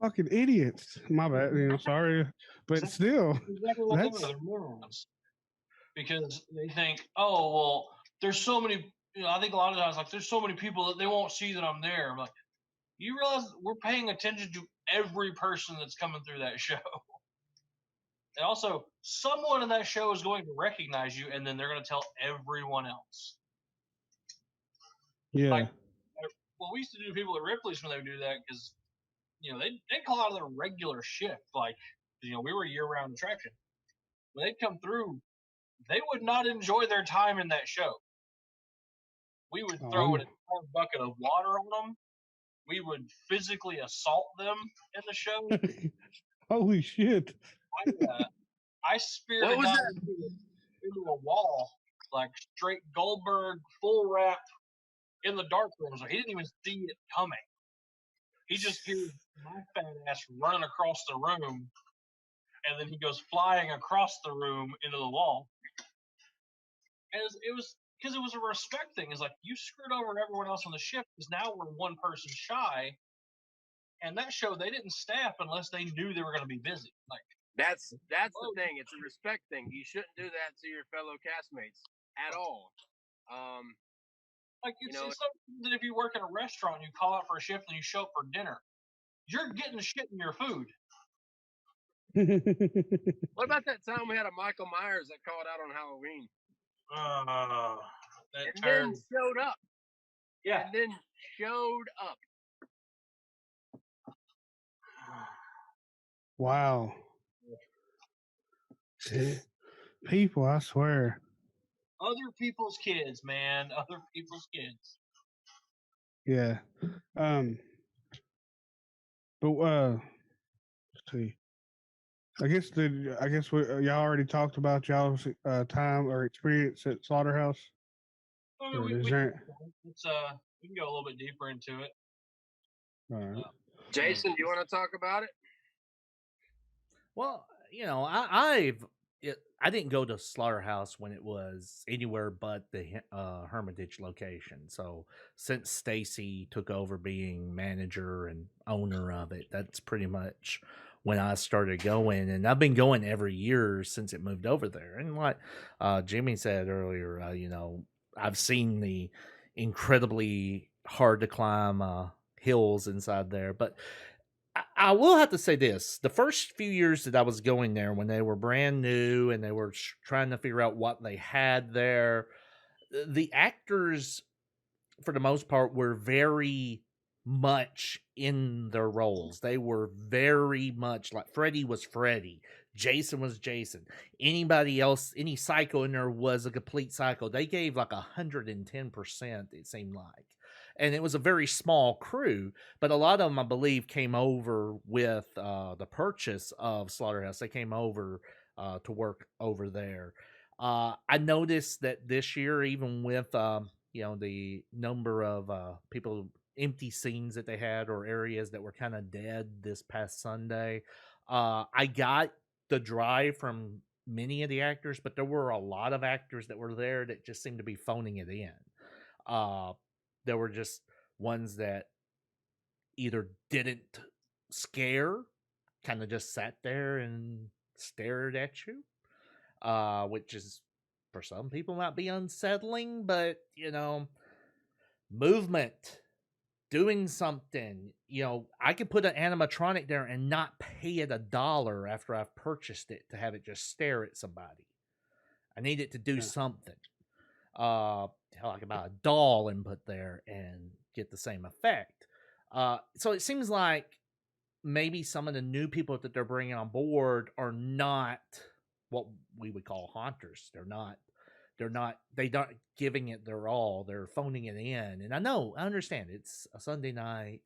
Fucking idiots. My bad. Sorry. But still. Exactly what they are. They're morons. Because they think, oh, well, there's so many, I think a lot of times, like, there's so many people that they won't see that I'm there. I'm like, you realize we're paying attention to every person that's coming through that show. And also, someone in that show is going to recognize you, and then they're going to tell everyone else. Yeah. Like, well, we used to do people at Ripley's when they would do that because, they'd call out of their regular shift. Like, we were a year-round attraction. When they'd come through, they would not enjoy their time in that show. We would throw an entire bucket of water on them. We would physically assault them in the show. Holy shit. I speared a guy into a wall, like straight Goldberg, full wrap, in the dark room. So he didn't even see it coming. He just hears my fat ass running across the room, and then he goes flying across the room into the wall. And it was because it was a respect thing. It's like, you screwed over everyone else on the ship because now we're one person shy. And that show, they didn't staff unless they knew they were going to be busy. Like, that's the thing. It's a respect thing. You shouldn't do that to your fellow castmates at all. Like, it's something that if you work in a restaurant, you call out for a shift and you show up for dinner, you're getting shit in your food. What about that time we had a Michael Myers that called out on Halloween? Then showed up. Yeah. And then showed up. Wow. People, I swear. Other people's kids, man. Other people's kids. Yeah. But let's see. I guess y'all already talked about y'all's time or experience at Slaughterhouse. I mean, we can go a little bit deeper into it. All right. Jason, do you want to talk about it? Well, I didn't go to Slaughterhouse when it was anywhere but the Hermitage location. So since Stacy took over being manager and owner of it, that's pretty much when I started going. And I've been going every year since it moved over there. And like Jimmy said earlier, I've seen the incredibly hard to climb hills inside there. But I will have to say this. The first few years that I was going there, when they were brand new and they were trying to figure out what they had there, the actors, for the most part, were very much in their roles. They were very much like Freddy was Freddy. Jason was Jason. Anybody else, any psycho in there was a complete psycho. They gave like 110%, it seemed like. And it was a very small crew, but a lot of them, I believe, came over with the purchase of Slaughterhouse. They came over to work over there. I noticed that this year, even with the number of people, empty scenes that they had or areas that were kind of dead this past Sunday, I got the drive from many of the actors, but there were a lot of actors that were there that just seemed to be phoning it in. There were just ones that either didn't scare, kind of just sat there and stared at you, which is for some people might be unsettling, but movement, doing something. I could put an animatronic there and not pay it $1 after I've purchased it to have it just stare at somebody. I need it to do something. Hell, I could buy a doll and put there and get the same effect. So it seems like maybe some of the new people that they're bringing on board are not what we would call haunters. They're not giving it their all. They're phoning it in. And I understand it's a Sunday night.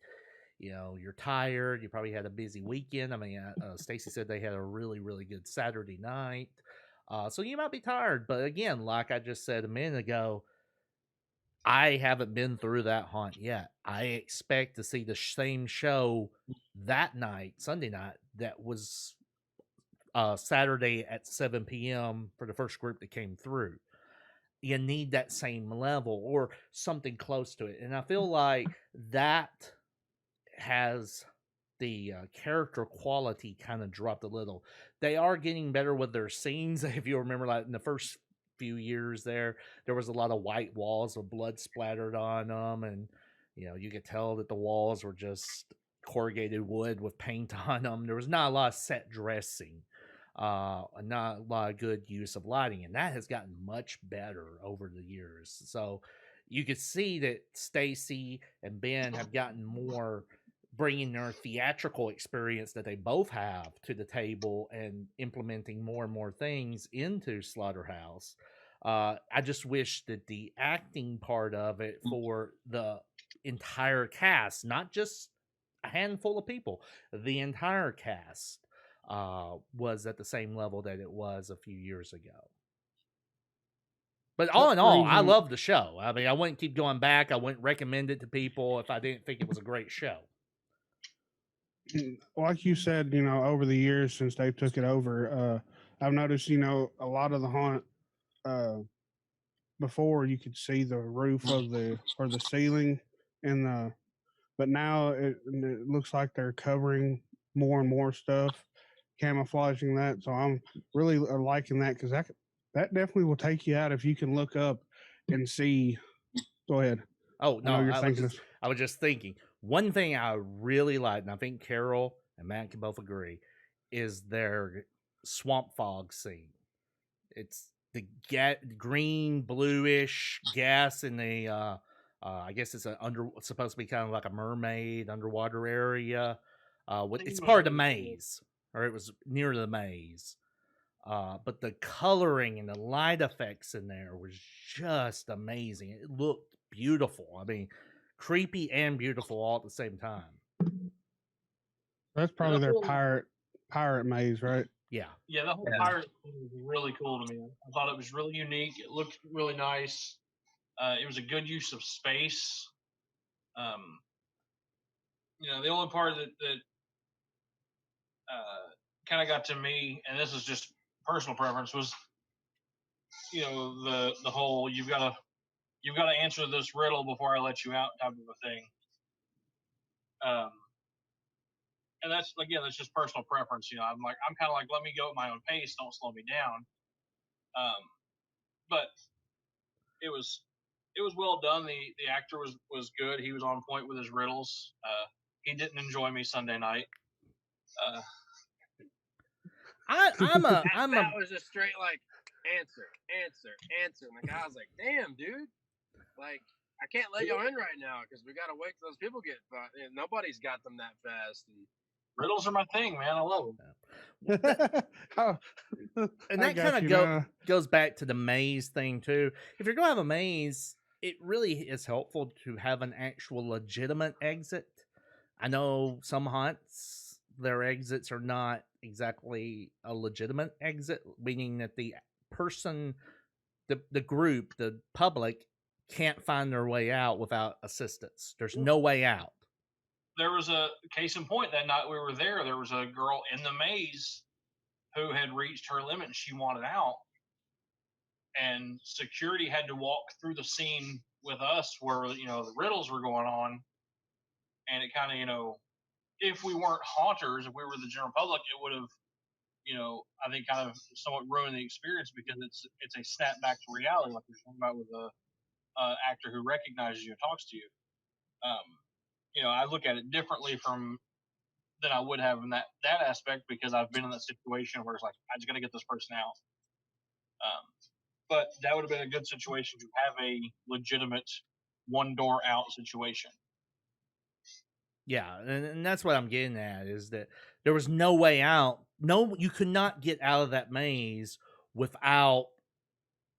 You're tired. You probably had a busy weekend. I mean, Stacy said they had a really, really good Saturday night. So you might be tired. But again, like I just said a minute ago, I haven't been through that haunt yet. I expect to see the same show that night, Sunday night, that was Saturday at 7 p.m. for the first group that came through. You need that same level or something close to it. And I feel like that has the character quality kind of dropped a little. They are getting better with their scenes. If you remember, like in the first few years there was a lot of white walls with blood splattered on them, and you could tell that the walls were just corrugated wood with paint on them. There was not a lot of set dressing, not a lot of good use of lighting, and that has gotten much better over the years. So you could see that Stacy and Ben have gotten more, bringing their theatrical experience that they both have to the table and implementing more and more things into Slaughterhouse. I just wish that the acting part of it for the entire cast, not just a handful of people, the entire cast was at the same level that it was a few years ago. But all in all, I love the show. I mean, I wouldn't keep going back. I wouldn't recommend it to people if I didn't think it was a great show. Like you said, over the years since they took it over, I've noticed, a lot of the haunt, before you could see the roof of the ceiling but now it looks like they're covering more and more stuff, camouflaging that. So I'm really liking that, because that definitely will take you out if you can look up and see. Go ahead. Oh no, I was just thinking. One thing I really like, and I think Carol and Matt can both agree, is their swamp fog scene. It's the green, bluish gas in the, I guess it's supposed to be kind of like a mermaid underwater area. It's part of the maze, or it was near the maze. But the coloring and the light effects in there was just amazing. It looked beautiful. I mean, creepy and beautiful all at the same time. That's probably their pirate maze, right? Yeah. Yeah, the whole pirate thing was really cool to me. I thought it was really unique. It looked really nice. It was a good use of space. The only part that kind of got to me, and this is just personal preference, was the whole you've got to answer this riddle before I let you out type of a thing. And that's just personal preference. I'm kind of like, let me go at my own pace, don't slow me down. But it was well done. The actor was good. He was on point with his riddles. He didn't enjoy me Sunday night. That was just straight like answer, and the guy was like, "Damn, dude, like I can't let y'all in right now because we gotta wait till those people get. Nobody's got them that fast." And riddles are my thing, man. I love them. And that kind of goes back to the maze thing too. If you're gonna have a maze, it really is helpful to have an actual legitimate exit. I know some haunts, their exits are not exactly a legitimate exit, meaning that the person, the group, the public can't find their way out without assistance. There's no way out. There was a case in point that night we were there. There was a girl in the maze who had reached her limit and she wanted out. And security had to walk through the scene with us where, the riddles were going on. And it kind of, if we weren't haunters, if we were the general public, it would have, I think kind of somewhat ruin the experience because it's a snap back to reality, like you're talking about with a actor who recognizes you and talks to you. I look at it differently than I would have in that aspect because I've been in that situation where it's like I just got to get this person out. But that would have been a good situation to have a legitimate one door out situation. Yeah, and that's what I'm getting at is that there was no way out. No, you could not get out of that maze without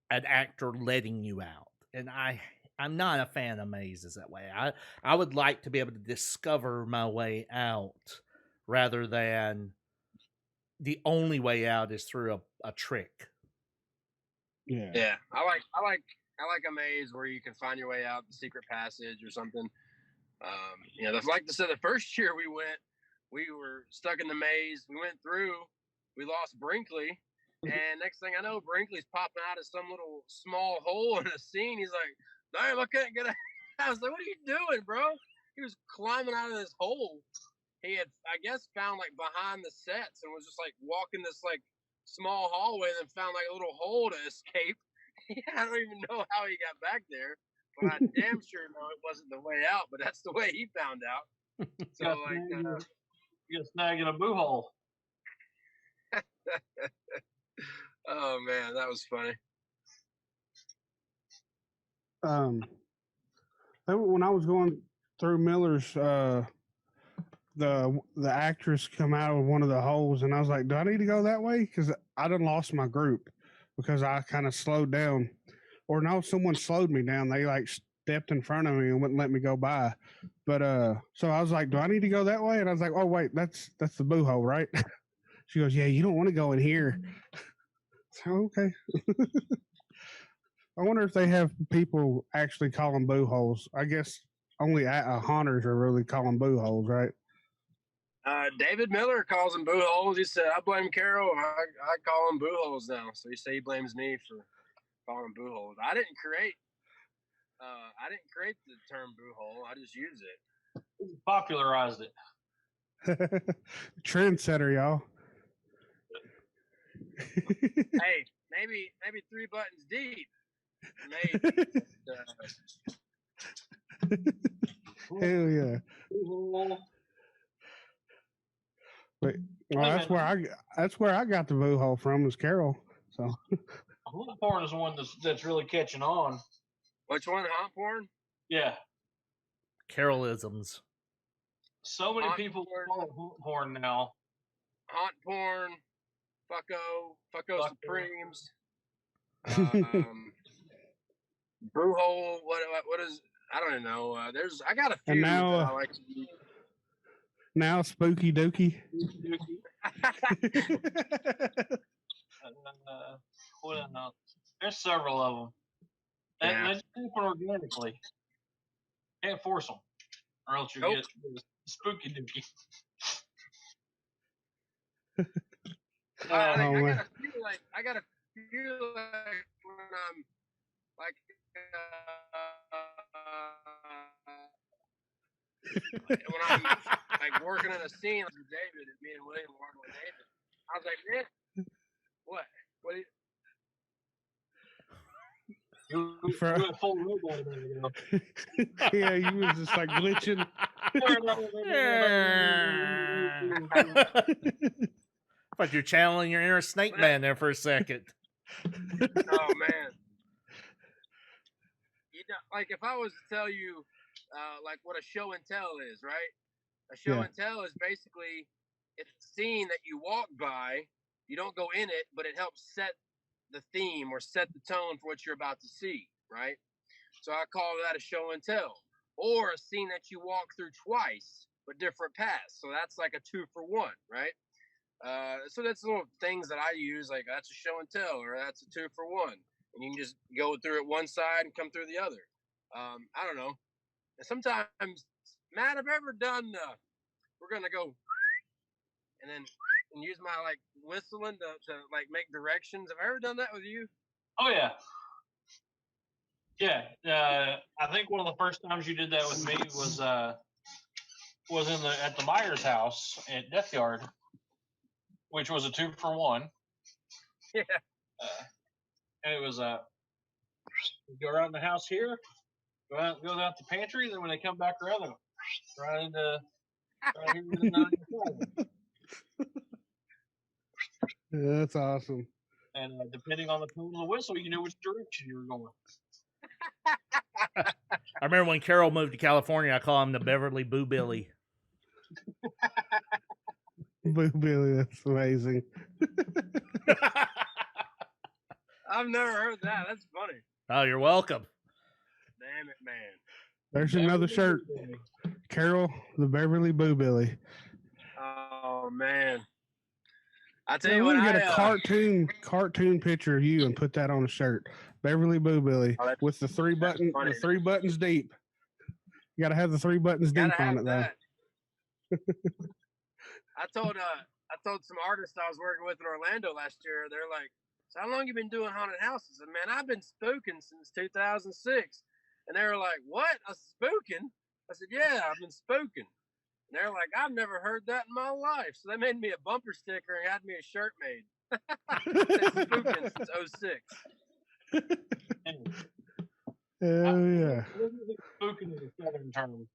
an actor letting you out. And I'm not a fan of mazes that way. I would like to be able to discover my way out rather than the only way out is through a trick. Yeah. I like a maze where you can find your way out, the secret passage or something. Like I said, the first year we went, we were stuck in the maze. We went through, we lost Brinkley, and next thing I know, Brinkley's popping out of some little small hole in the scene. He's like, "Damn, I can't get out." I was like, "What are you doing, bro?" He was climbing out of this hole. He had, I guess, found like behind the sets and was just like walking this like small hallway and then found like a little hole to escape. I don't even know how he got back there. But I damn sure know it wasn't the way out, but that's the way he found out. So, you get snagged in a boo hole. Oh man, that was funny. When I was going through Miller's, the actress come out of one of the holes, and I was like, "Do I need to go that way?" Because I done lost my group because I kind of slowed down. Or no, someone slowed me down. They like stepped in front of me and wouldn't let me go by. But so I was like, "Do I need to go that way?" And I was like, "Oh wait, that's the boo hole, right?" She goes, "Yeah, you don't want to go in here." So okay. I wonder if they have people actually call them boo holes. I guess only haunters are really calling boo holes, right? David Miller calls them boo holes. He said, "I blame Carol. I call them boo holes now." So he blames me for calling boo holes. I didn't create the term boo hole. I just use it. Popularized it. Trendsetter, y'all. Hey, maybe 3 buttons deep. Maybe. Hell yeah. But that's where I got the boo hole from was Carol. So haunt porn is the one that's really catching on. Which one? Haunt porn? Yeah. Carolisms. So many people call it haunt porn now. Haunt porn, fucko supremes, brew hole. What is? I don't even know. I got a few. And now, that I like to use. Now spooky dookie. There's several of them. And they just happen organically. Can't force them, or else you get spooky dookie. I got a feel like when I'm like when I'm like working in a scene with David and me and William working with David, I was like, "Man, what? What? You went full robot. Yeah, you was just like glitching. Like you're channeling your inner Snake Man there for a second. Oh man. Like if I was to tell you like what a show and tell is, right? A show and tell is basically it's a scene that you walk by, you don't go in it, but it helps set the theme or set the tone for what you're about to see, right? So I call that a show and tell. Or a scene that you walk through twice, but different paths. So that's like a 2-for-1, right? So that's little things that I use, like that's a show and tell, or that's a 2-for-1. And you can just go through it one side and come through the other. I don't know. And sometimes, Matt, I've ever done we're going to go and use my like whistling to like make directions. Have I ever done that with you? Oh yeah. Yeah. I think one of the first times you did that with me was at the Myers house at Death Yard. which was a 2-for-1. Yeah. And it was go around the house here, go out the pantry, then when they come back around, they'll right into right here in the Yeah, that's awesome. And depending on the tone of the whistle, you know which direction you were going. I remember when Carol moved to California, I call him the Beverly Boo Billy. Boo Billy, that's amazing. I've never heard that. That's funny. Oh, you're welcome. Damn it, man. There's another shirt. Carol, the Beverly Boo Billy. Oh man. I tell Yeah, you we what, can get a cartoon picture of you and put that on a shirt. Beverly Boo Billy with the three buttons deep. You gotta have the 3 buttons deep on it though. I told some artists I was working with in Orlando last year, they're like, so how long you been doing haunted houses? And man, I've been spooking since 2006. And they were like, what? A spooking? I said, yeah, I've been spooking. And they're like, I've never heard that in my life. So they made me a bumper sticker and had me a shirt made. Spooking since 06. Hell yeah. Spooking is a southern term.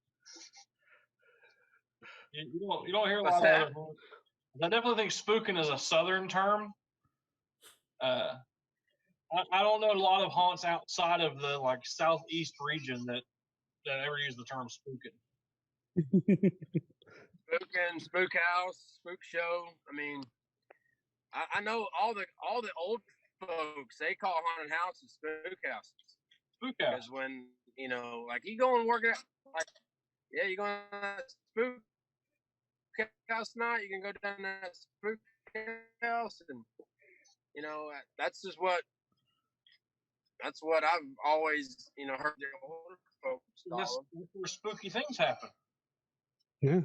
You don't hear a What's lot that? of I definitely think spooking is a southern term. I don't know a lot of haunts outside of the like southeast region that ever use the term spooking. Spooking, spook house, spook show. I mean, I know all the old folks, they call haunted houses spook houses. Spook house. Because when, you know, like you go and work out, like, yeah, you go on that spook house night, you can go down that spook house, and you know, that's what I've always, you know, heard the older folks call That's where spooky things happen. Yeah.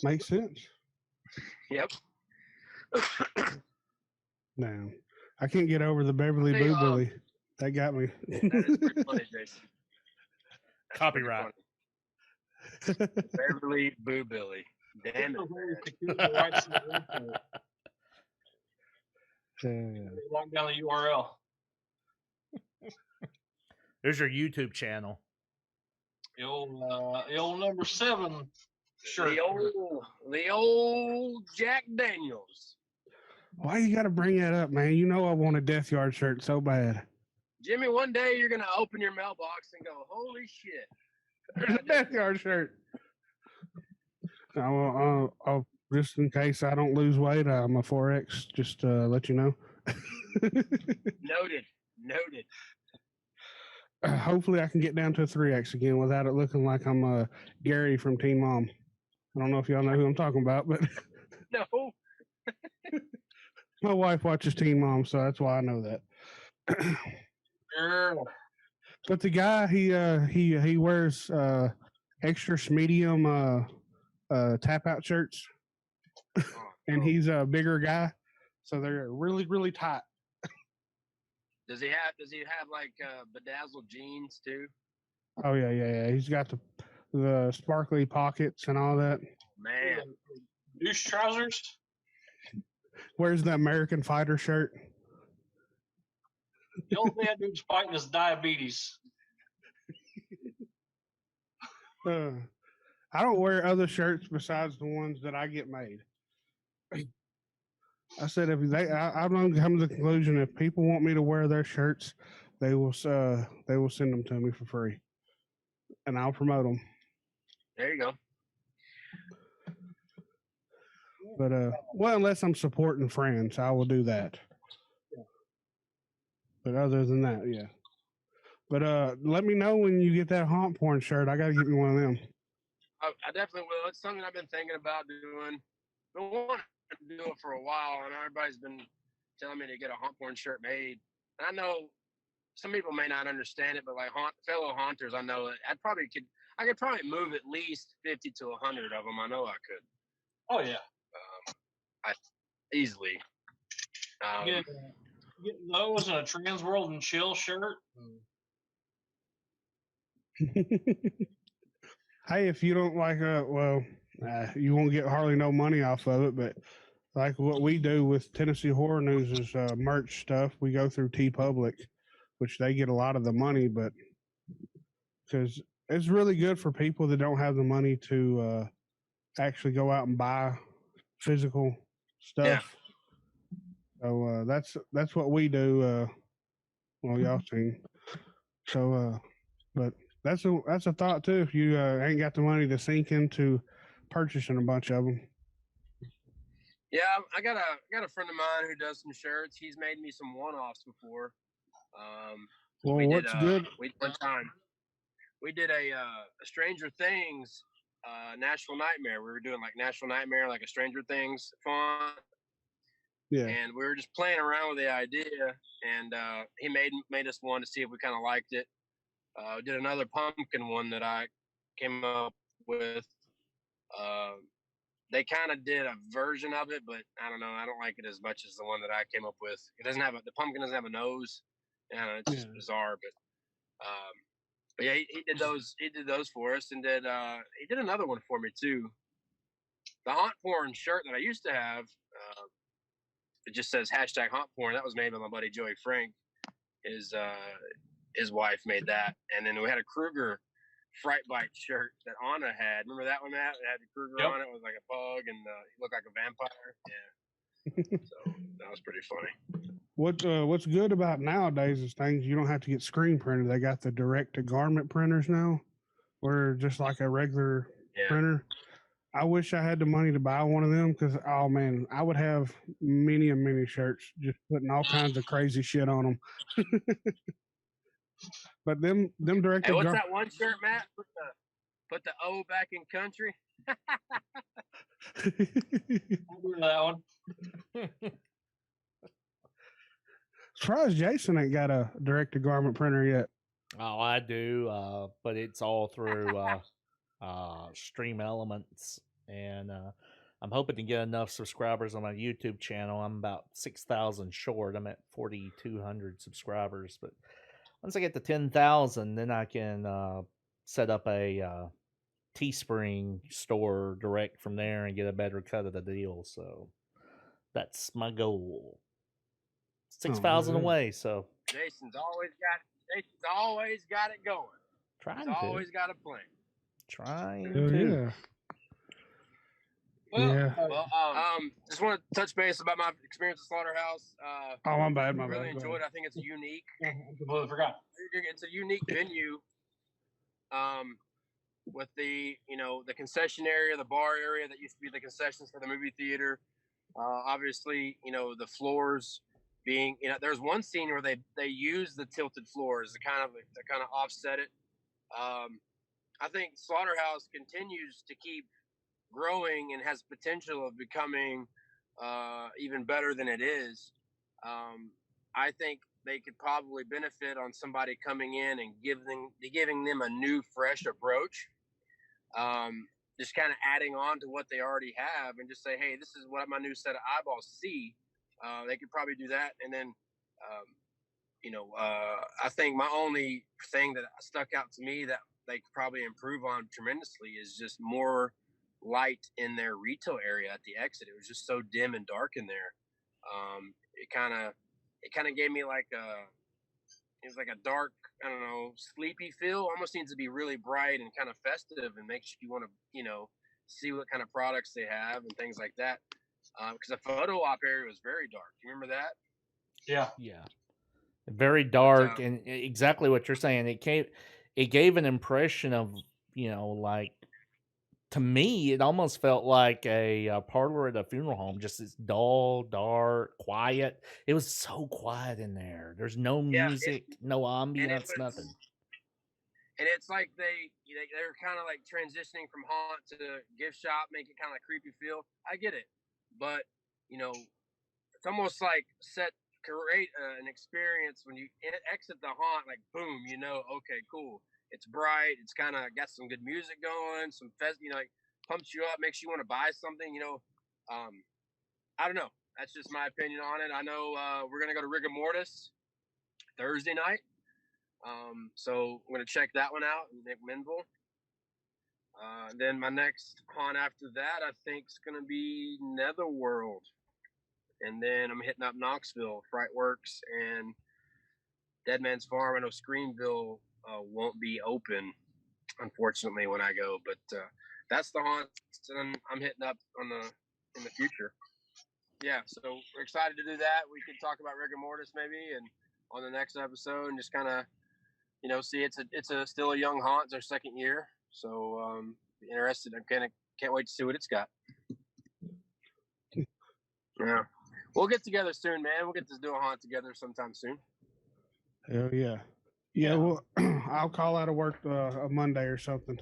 Makes sense. Yep. No. I can't get over the Beverly Boo Billy. That got me. That is pretty funny, Jason. That's Copyright. Beverly Boo Billy. Damn it. Lock down the URL. There's your YouTube channel. The old number 7 shirt. The old Jack Daniels. Why you gotta bring that up, man? You know I want a Death Yard shirt so bad. Jimmy, one day you're gonna open your mailbox and go, "Holy shit!" There's a Death Yard shirt. I'll just in case I don't lose weight, I'm a 4X. Just let you know. Noted. Hopefully, I can get down to a 3X again without it looking like I'm Gary from Teen Mom. I don't know if y'all know who I'm talking about, but No. my wife watches Teen Mom, so that's why I know that. Sure. But the guy, he wears extra medium tap out shirts, and he's a bigger guy, so they're really, really tight. Does he have like bedazzled jeans too? Oh yeah. He's got the sparkly pockets and all that. Man, Douche trousers. Wears the American Fighter shirt. The only thing that dude's fighting is diabetes. I don't wear other shirts besides the ones that I get made. I said I've come to the conclusion if people want me to wear their shirts, they will send them to me for free, and I'll promote them. there you go. But well, unless I'm supporting friends, I will do that. But other than that, yeah. But let me know when you get that haunt porn shirt. I got to get me one of them. I definitely will. It's something I've been thinking about doing. Been wanting to do it for a while, and everybody's been telling me to get a haunt porn shirt made. And I know some people may not understand it, but like fellow haunters, I know that I could probably move at least 50 to 100 of them. I know I could. Oh yeah. Easily. Get those in a Trans World and Chill shirt. Hey, if you don't like you won't get hardly no money off of it, but like what we do with Tennessee Horror News is merch stuff. We go through T Public, which they get a lot of the money, but because it's really good for people that don't have the money to actually go out and buy physical stuff. Yeah. So that's what we do. Well, y'all seen. So, but that's a thought too. If you ain't got the money to sink into purchasing a bunch of them. Yeah, I got a friend of mine who does some shirts. He's made me some one-offs before. Well, what's good? One time we did a Stranger Things National Nightmare. We were doing like National Nightmare, like a Stranger Things font. Yeah. And we were just playing around with the idea, and he made us one to see if we kind of liked it. Did another pumpkin one that I came up with. They kind of did a version of it, but I don't know. I don't like it as much as the one that I came up with. It doesn't have the pumpkin doesn't have a nose. It's just bizarre, but yeah, he did those. He did those for us, and he did another one for me too. The haunt porn shirt that I used to have. It just says #haunt porn. That was made by my buddy Joey Frank. His wife made that, and then we had a Kruger Fright Bite shirt that Anna had. Remember that one, Matt? It had the Kruger on it. It was like a pug, and he looked like a vampire. Yeah. So that was pretty funny. What's good about nowadays is things you don't have to get screen printed. They got the direct to garment printers now, where just like a regular printer. I wish I had the money to buy one of them because, oh man, I would have many shirts just putting all kinds of crazy shit on them. But them direct. Hey, what's that one shirt, Matt? Put the O back in country. That one. Surprised Jason ain't got a direct to garment printer yet. Oh, I do, but it's all through Stream Elements, and I'm hoping to get enough subscribers on my YouTube channel. I'm about 6,000 short. I'm at 4,200 subscribers, but once I get to 10,000, then I can set up a Teespring store direct from there and get a better cut of the deal. So that's my goal. 6,000 away. So Jason's always got it going. Trying He's to. always got a plan. Trying Oh, to. yeah. Well, just want to touch base about my experience at Slaughterhouse. My bad. Really enjoyed it. I think it's unique. Completely forgot. It's a unique venue. With the concession area, the bar area that used to be the concessions for the movie theater. Obviously, the floors being, there's one scene where they use the tilted floors to kind of offset it. I think Slaughterhouse continues to keep growing and has potential of becoming even better than it is. I think they could probably benefit on somebody coming in and giving them a new, fresh approach. Just kind of adding on to what they already have and just say, hey, this is what my new set of eyeballs see. They could probably do that. And then, I think my only thing that stuck out to me that they could probably improve on tremendously is just more light in their retail area at the exit. It was just so dim and dark in there. It kind of gave me it was like a dark, I don't know, sleepy feel. Almost needs to be really bright and kind of festive and makes you want to, see what kind of products they have and things like that. Because the photo op area was very dark. Do you remember that? Yeah. Yeah. Very dark, and exactly what you're saying. It gave an impression of, to me, it almost felt like a parlor at a funeral home. Just this dull, dark, quiet. It was so quiet in there. There's no music, no ambiance, nothing. And it's like they're kind of like transitioning from haunt to gift shop, make it kind of like creepy feel. I get it, but it's almost like create an experience when you exit the haunt, like boom, okay, cool. It's bright. It's kind of got some good music going, some like pumps you up, makes you want to buy something. I don't know. That's just my opinion on it. I know we're gonna go to Rigor Mortis Thursday night, so I'm gonna check that one out in McMinnville. Then my next haunt after that, I think, is gonna be Netherworld. and then I'm hitting up Knoxville, Fright Works, and Dead Man's Farm. I know Screenville won't be open, unfortunately, when I go, but that's the haunts and I'm hitting up in the future. Yeah, so we're excited to do that. We could talk about rigor mortis maybe, and on the next episode, and just kind of see it's still a young haunt. It's our second year, so interested. I can't wait to see what it's got. Yeah, we'll get together soon, man. We'll get to do a haunt together sometime soon. Hell yeah. Yeah, well, I'll call out of work a Monday or something.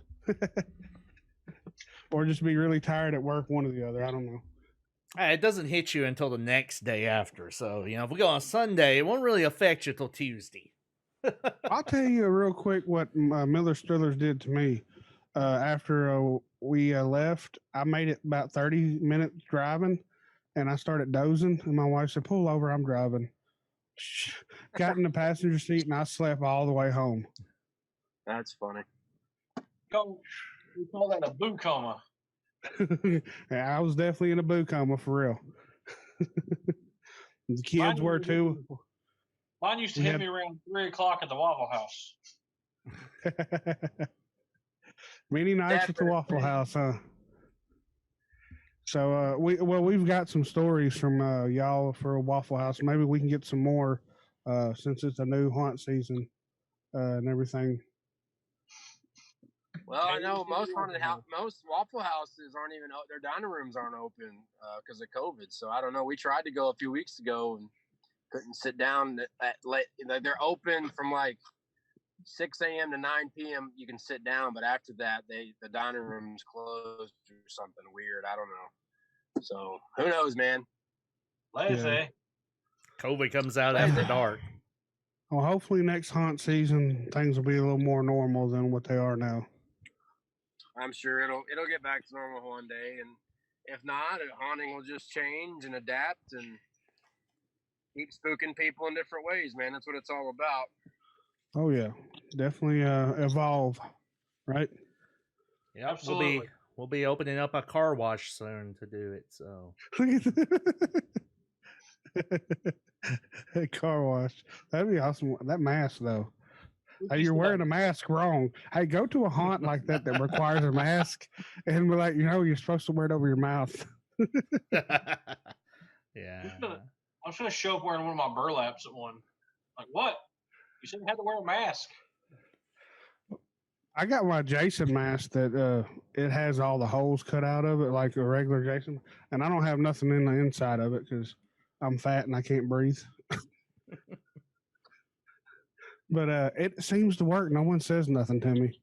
Or just be really tired at work, one or the other. I don't know. It doesn't hit you until the next day after. So, if we go on Sunday, it won't really affect you till Tuesday. I'll tell you real quick what Miller Strillers did to me. After we left, I made it about 30 minutes driving, and I started dozing, and my wife said, pull over, I'm driving. Got in the passenger seat, and I slept all the way home. That's funny. We call that a boo coma. Yeah, I was definitely in a boo coma for real. The kids were too. Mine used to hit me around 3 o'clock at the Waffle House. Many nights at the Waffle House, huh? So we've got some stories from y'all for a Waffle House. Maybe we can get some more since it's a new haunt season and everything. Well, I know most Waffle Houses aren't even their dining rooms aren't open because of COVID. So I don't know. We tried to go a few weeks ago and couldn't sit down at late. They're open from like 6 a.m. to 9 p.m. You can sit down, but after that, the dining room's closed or something weird. I don't know. So who knows, man? Lazy. COVID comes out after dark. Well, hopefully next haunt season things will be a little more normal than what they are now. I'm sure it'll get back to normal one day, and if not, haunting will just change and adapt and keep spooking people in different ways, man. That's what it's all about. Oh yeah, definitely evolve, right? Yeah, absolutely. We'll be opening up a car wash soon to do it. So car wash, that'd be awesome. That mask though. Hey, you're wearing a mask wrong. Hey, go to a haunt like that requires a mask, and be like, you're supposed to wear it over your mouth. Yeah. I'm just gonna show up wearing one of my burlaps at one. Like, what? You said you had to wear a mask. I got my Jason mask that it has all the holes cut out of it, like a regular Jason, and I don't have nothing in the inside of it because I'm fat and I can't breathe. But it seems to work. No one says nothing to me.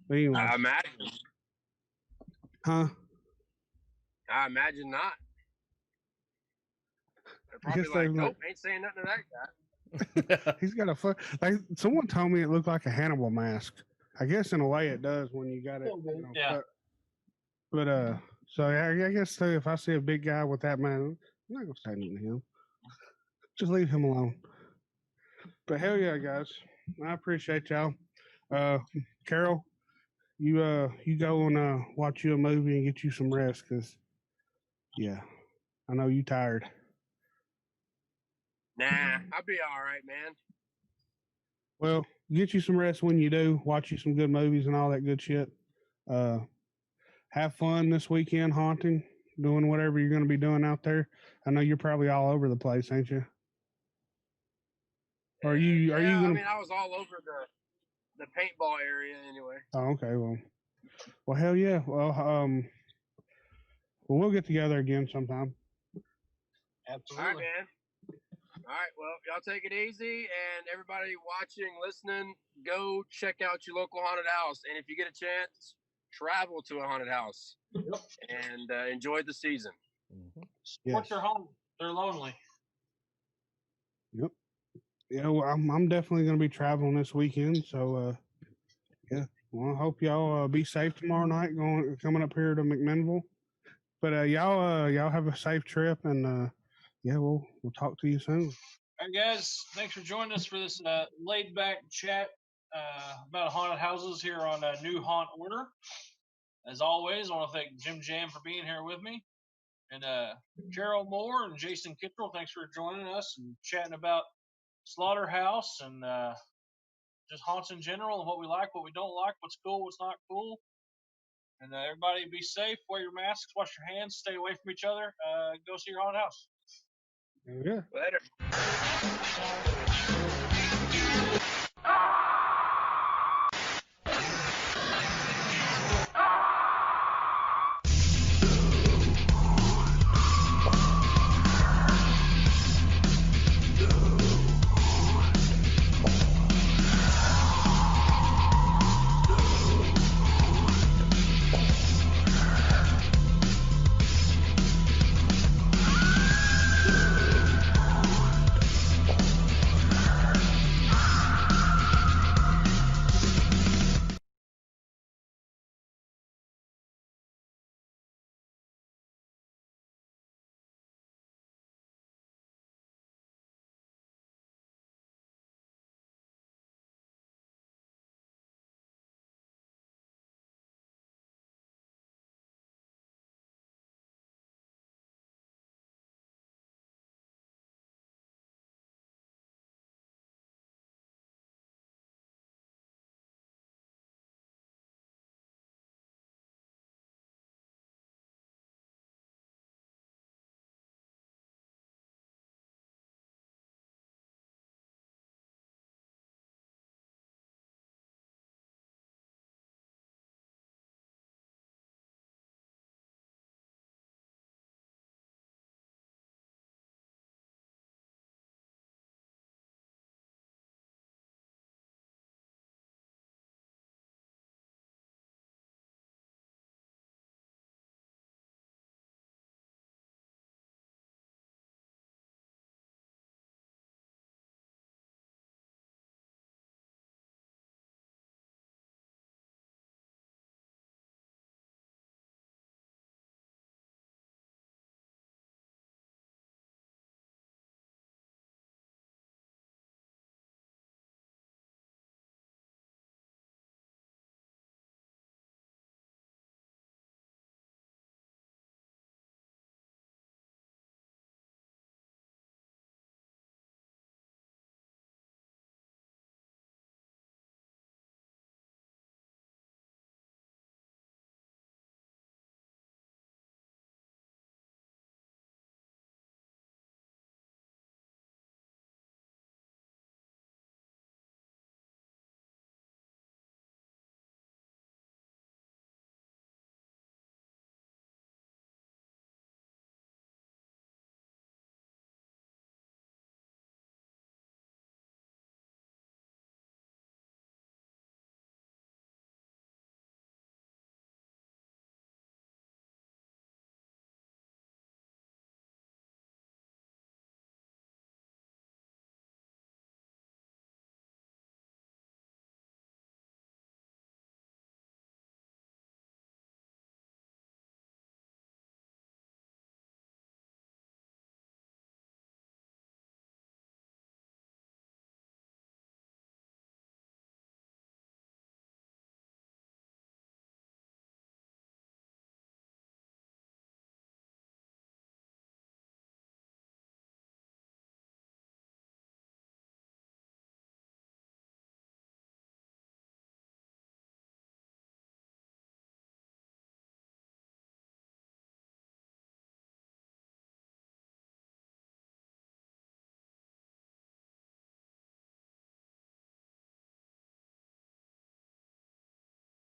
But anyway. I imagine. Huh? I imagine not. They're probably like, nope, ain't saying nothing to that guy. He's got someone told me it looked like a Hannibal mask. I guess in a way it does when you got it. Yeah. But so I guess so if I see a big guy with that man, I'm not gonna say anything to him. Just leave him alone. But hell yeah, guys, I appreciate y'all. Carol, you go and watch you a movie and get you some rest, cause yeah, I know you tired. Nah, I'll be all right, man. Well, get you some rest when you do. Watch you some good movies and all that good shit. Have fun this weekend haunting, doing whatever you're going to be doing out there. I know you're probably all over the place, ain't you? Are you gonna... I mean, I was all over the paintball area anyway. Oh, okay. Well, hell yeah. Well, we'll get together again sometime. Absolutely. All right, man. All right. Well, y'all take it easy, and everybody watching, listening, go check out your local haunted house, and if you get a chance, travel to a haunted house and enjoy the season. Support your home. They're lonely. Yep. Yeah, well, I'm definitely going to be traveling this weekend, so yeah. Well, I hope y'all be safe tomorrow night coming up here to McMinnville. But y'all have a safe trip, and yeah, we'll talk to you soon. All right, guys. Thanks for joining us for this laid back chat about haunted houses here on New Haunt Order. As always, I want to thank Jim Jam for being here with me. And Gerald Moore and Jason Kittrell, thanks for joining us and chatting about Slaughterhouse and just haunts in general and what we like, what we don't like, what's cool, what's not cool. And everybody be safe, wear your masks, wash your hands, stay away from each other. Go see your haunted house. Yeah. Later.